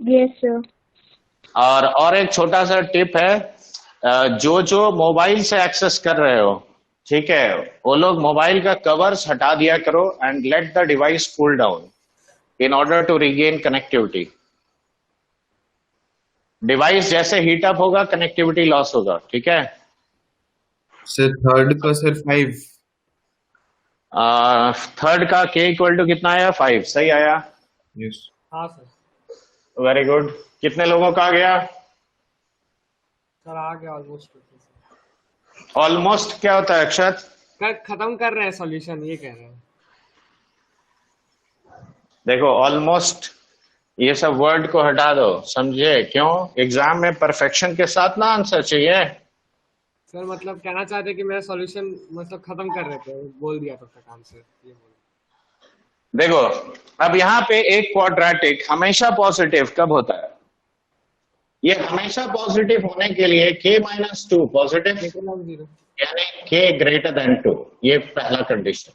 Yes sir. और एक छोटा सा टिप है, जो मोबाइल से एक्सेस कर रहे हो, ठीक है, वो लोग मोबाइल का कवर्स हटा दिया करो and let the device cool down in order to regain connectivity. Device जैसे हीट अप होगा कनेक्टिविटी लॉस होगा, ठीक है? सर थर्ड का सर 5। थर्ड का k इक्वल टू कितना आया? 5, सही आया? यस। हाँ सर। Very good. कितने लोगों का आ गया? सर आ गया ऑलमोस्ट। ऑलमोस्ट क्या होता है अक्षत? खत्म कर रहे हैं सॉल्यूशन, ये कह रहे हैं। देखो ऑलमोस्ट ये सब वर्ड को हटा दो, समझे? क्यों? एग्जाम में परफेक्शन के साथ ना आंसर चाहिए। सर मतलब कहना चाहते हैं कि मेरा सॉल्यूशन मतलब खत्म कर रहे थे, बोल दिया तब तक आंसर, ये बोल। देखो अब यहाँ पे एक क्वाड्रेटिक हमेशा पॉजिटिव कब होता है? ये हमेशा पॉजिटिव होने के लिए k-2 पॉजिटिव यानी k ग्रेटर देन 2, ये पहला कंडीशन।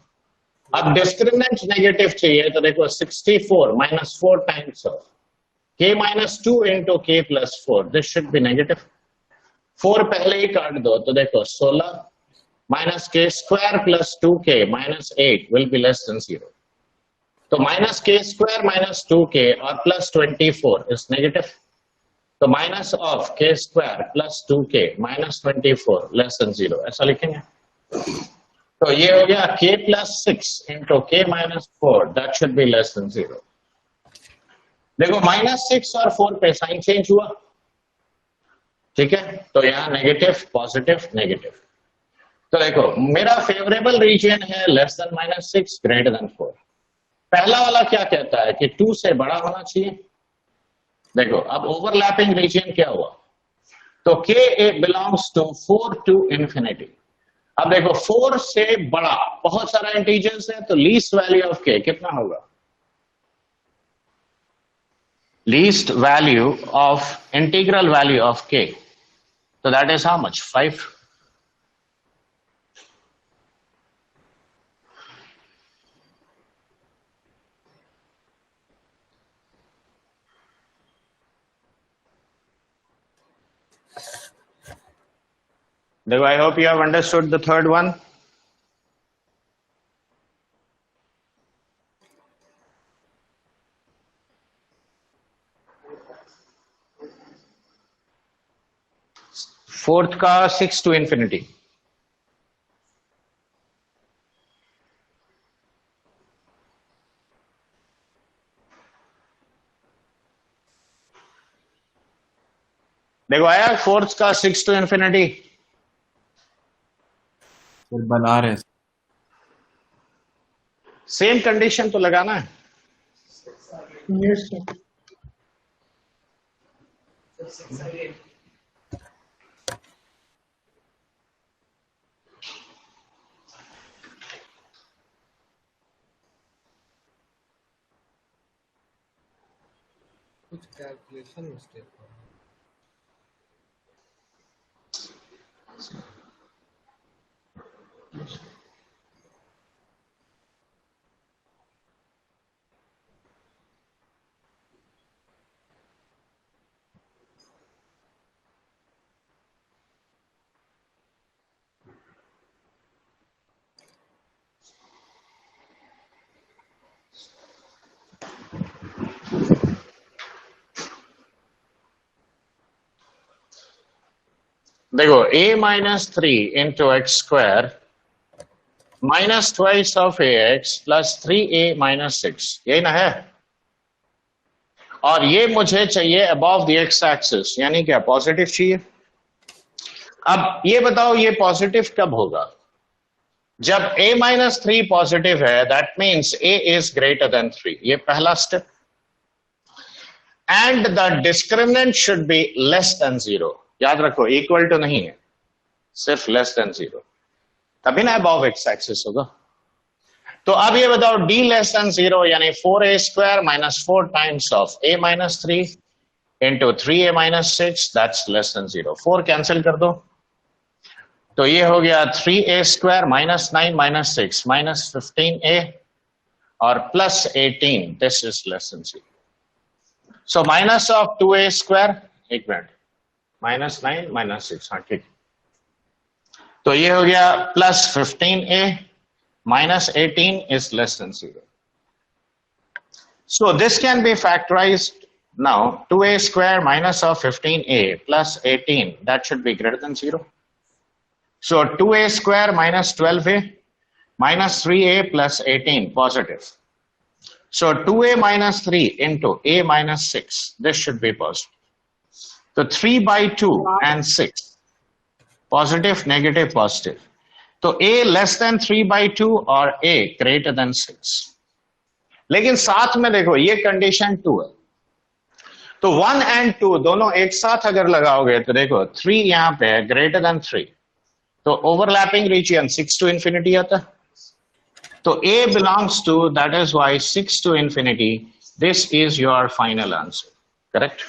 अब डिस्क्रिमिनेंट नेगेटिव चाहिए तो देखो 64 minus 4 times of k-2 into k plus 4, this should be negative. 4 पहले ही काट दो तो देखो 16 minus k² plus 2k minus 8 will be less than 0। तो माइनस k² माइनस 2k और प्लस 24 इज नेगेटिव, तो minus of k² plus 2k minus 24 less than 0, ऐसा लिखेंगे। तो ये हो गया k plus 6 into k minus 4, that should be less than 0। देखो माइनस 6 और 4 पे साइन चेंज हुआ, ठीक है? तो यहाँ नेगेटिव पॉजिटिव नेगेटिव। तो देखो मेरा फेवरेबल रीजन है लेस देन -6 ग्रेटर देन 4। पहला वाला क्या कहता है कि 2 से बड़ा होना चाहिए। देखो अब ओवरलैपिंग रीजन क्या हुआ, तो k belongs to 4 to infinity. अब देखो 4 से बड़ा बहुत सारा इंटीजर्स है, तो लीस्ट वैल्यू ऑफ k कितना होगा? Least value of integral value of k, so that is how much? 5. Now, I hope you have understood the third one. Fourth का 6 to infinity. देखो आया फोर्थ का 6 to infinity. सर बना रहे हैं। Same condition तो लगाना है. Yes, sir. कुछ कैलकुलेशन मिस्टेक हो रहा है। देखो a minus 3 into x square minus twice of ax plus 3a minus 6, यही ना है. और ये मुझे चाहिए above the x axis, यानी क्या पॉजिटिव चाहिए. अब ये बताओ ये पॉजिटिव कब होगा? जब a minus 3 पॉजिटिव है, that means a is greater than 3. ये पहला step. And the discriminant should be less than 0. याद रखो इक्वल टू नहीं है, सिर्फ लेस देन 0, तभी ना अबव एक्स एक्सिस होगा. तो अब ये बताओ d लेस देन 0 यानी 4a square minus 4 times of a minus 3 into 3a minus 6, that's less than 0. 4 cancel कर दो तो ये हो गया 3a square minus 9 minus 6 minus 15a और plus 18, this is less than 0. So minus of 2a square, एक minute, minus 9 minus 6, हाँ ठीक. तो ये हो गया plus 15a minus 18 is less than 0. So this can be factorized now. 2a square minus of 15a plus 18, that should be greater than 0. So 2a square minus 12a minus 3a plus 18, positive. So 2a minus 3 into a minus 6, this should be positive. So 3 by 2 and 6, positive, negative, positive. तो a less than 3 by 2 और a greater than 6. लेकिन साथ में देखो ये condition 2 है, तो 1 and 2 दोनों एक साथ अगर लगाओगे तो देखो 3 यहां पे है ग्रेटर देन 3, तो ओवरलैपिंग रीजन 6 to infinity आता है. तो a belongs to, that is why 6 to infinity, this is your final answer. Correct?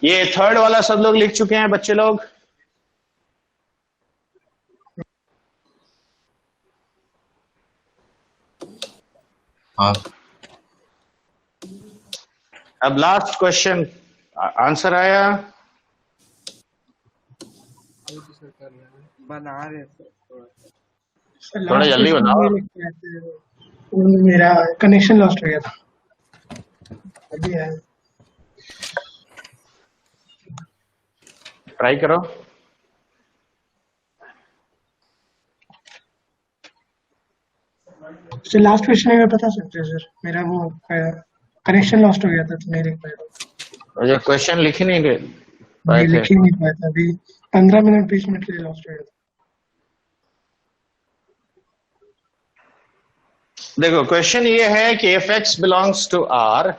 ये थर्ड वाला सब लोग लिख चुके हैं बच्चे लोग? हाँ अब लास्ट क्वेश्चन आंसर आया. अभी तो सर कर रहे हैं। बना रहे सर थोड़ा सा। सर थोड़ा लास्ट जल्दी क्वेश्चन बताओ. ये लिख के आए थे, मेरा कनेक्शन लॉस्ट हो गया था अभी है. ट्राई करो. सर लास्ट क्वेश्चन में बता सकते हैं सर, मेरा वो कनेक्शन लॉस्ट हो गया था तो नहीं लिख पाया. और ये क्वेश्चन लिख ही नहीं मैं पाए थे. लिख ही नहीं पाया था, अभी 15 मिनट 20 मिनट के लिए लॉस्ट हो गया था. देखो क्वेश्चन ये है कि if x belongs to R,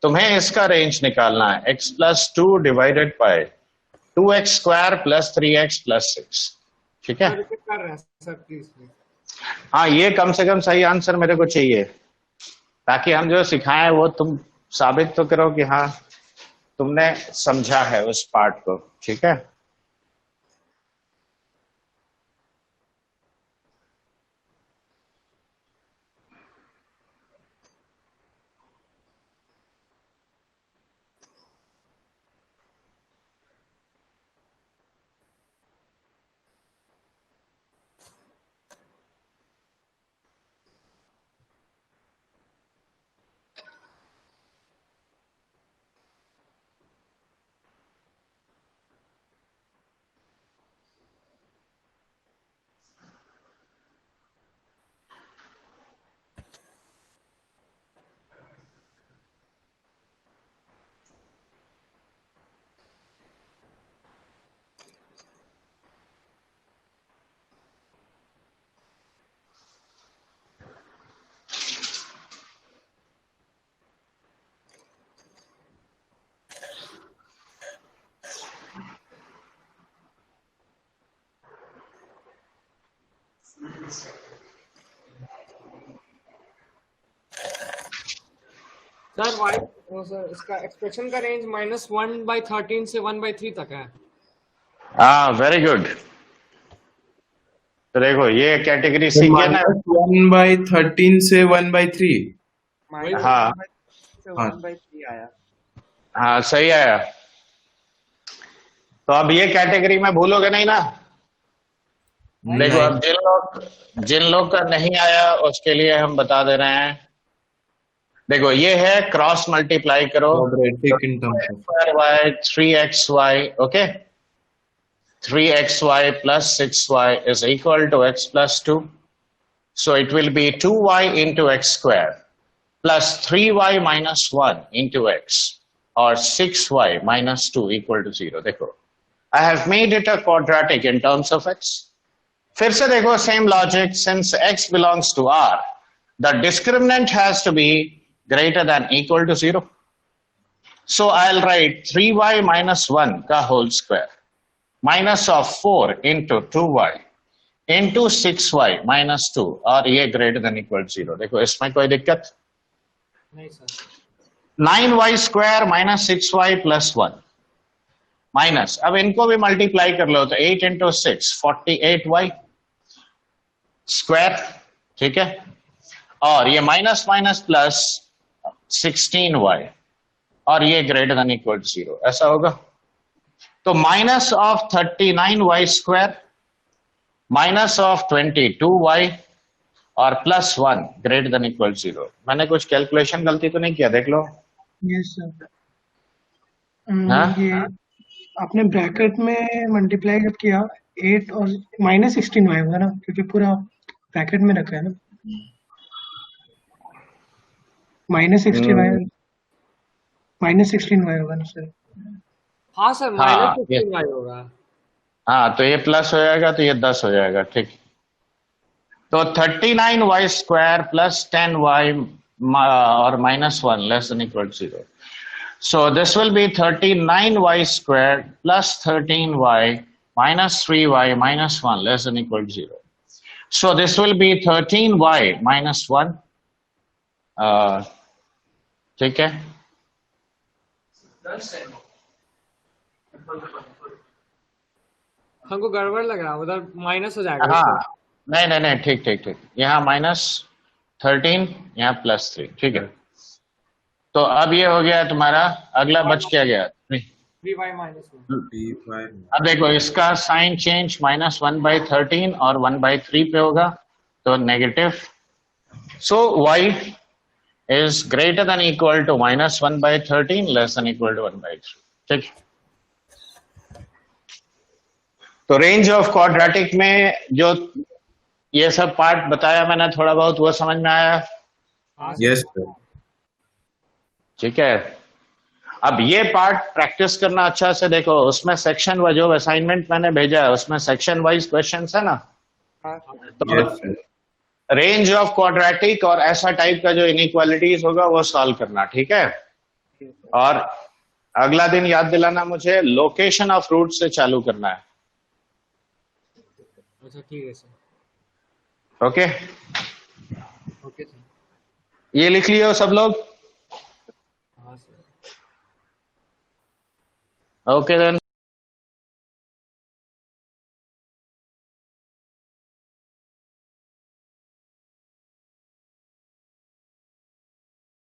तुम्हें इसका रेंज निकालना है x plus 2 divided by 2x square plus 3x plus 6. ठीक है? सर रिपीट कर रहे हैं सर प्लीज प्लीज। हाँ ये कम से कम सही आंसर मेरे को चाहिए, ताकि हम जो सिखाएं वो तुम साबित तो करो कि हाँ तुमने समझा है उस पार्ट को. ठीक है? सर वाई सर इसका एक्सप्रेशन का रेंज -1/13 से 1/3 तक है। हाँ, वेरी गुड। तो देखो ये कैटेगरी सी के ना, -1/13 से 1/3। हाँ से 1/3 आया। हाँ सही आया। तो अब ये कैटेगरी में भूलोगे नहीं ना। देखो अब जिन लोग का नहीं आया उसके लिए हम बता दे रहे हैं। देखो ये है क्रॉस मल्टीप्लाई करो, Quadratic in terms of y 3xy, okay, 3xy plus 6y is equal to x plus 2. So it will be 2y into x square plus 3y minus 1 into x or 6y minus 2 equal to 0. देखो I have made it a quadratic in terms of x. फिर से देखो same logic, since x belongs to R, the discriminant has to be greater than equal to 0. So I'll write 3y minus 1 का whole square minus of 4 into 2y into 6y minus 2 और ये greater than equal to 0. देखो इसमें कोई दिक्कत नहीं sir. 9y square minus 6y plus 1 minus, अब इनको भी मल्टीप्लाई कर लो तो 8 into 6 48y स्क्वायर, ठीक है, और ये माइनस माइनस प्लस 16y और ये ग्रेटर देन इक्वल टू 0, ऐसा होगा। तो minus of 39y square minus of 22y और प्लस 1 ग्रेटर देन इक्वल 0। मैंने कुछ कैलकुलेशन गलती तो नहीं किया, देख लो। Yes sir. हाँ? ये आपने ब्रैकेट में मल्टीप्लाई जब किया 8 और -16y होगा ना, क्योंकि पूरा ब्रैकेट में रखा है ना। -16y होगा ना सर। हाँ सर, हाँ, -16y होगा। हाँ तो ये प्लस हो जाएगा तो ये 10 हो जाएगा, ठीक। तो 39y स्क्वायर प्लस 10y और minus 1 less than equal 0. So this will be 39y squared plus 13y minus 3y minus 1 less than equal to 0. So this will be 13y minus 1. ठीक है, हमको गड़बड़ लग रहा है, उधर माइनस हो जाएगा। हाँ नहीं नहीं नहीं, ठीक ठीक ठीक, यहाँ -13 यहाँ +3, ठीक है। तो अब ये हो गया तुम्हारा, अगला बच क्या गया 3y minus 1। अब देखो इसका साइन चेंज -1/13 और 1/3 पे होगा तो negative. So y is greater than equal to -1/13 less than equal to 1/3, ठीक। तो रेंज ऑफ क्वाड्रेटिक में जो ये सब पार्ट बताया मैंने थोड़ा बहुत, वो समझ में आया? Yes sir. ठीक है, अब ये पार्ट प्रैक्टिस करना अच्छा से। देखो उसमें सेक्शन वाइज जो असाइनमेंट मैंने भेजा है उसमें सेक्शन वाइज क्वेश्चंस है ना, तो yes sir. Range of quadratic और ऐसा टाइप का जो इनइक्वालिटीज होगा वो सॉल्व करना, ठीक है। और अगला दिन याद दिलाना मुझे, लोकेशन ऑफ रूट से चालू करना है। अच्छा ठीक है सर। Okay, okay sir. ये लिख लियो सब लोग। हाँ सर। Okay then.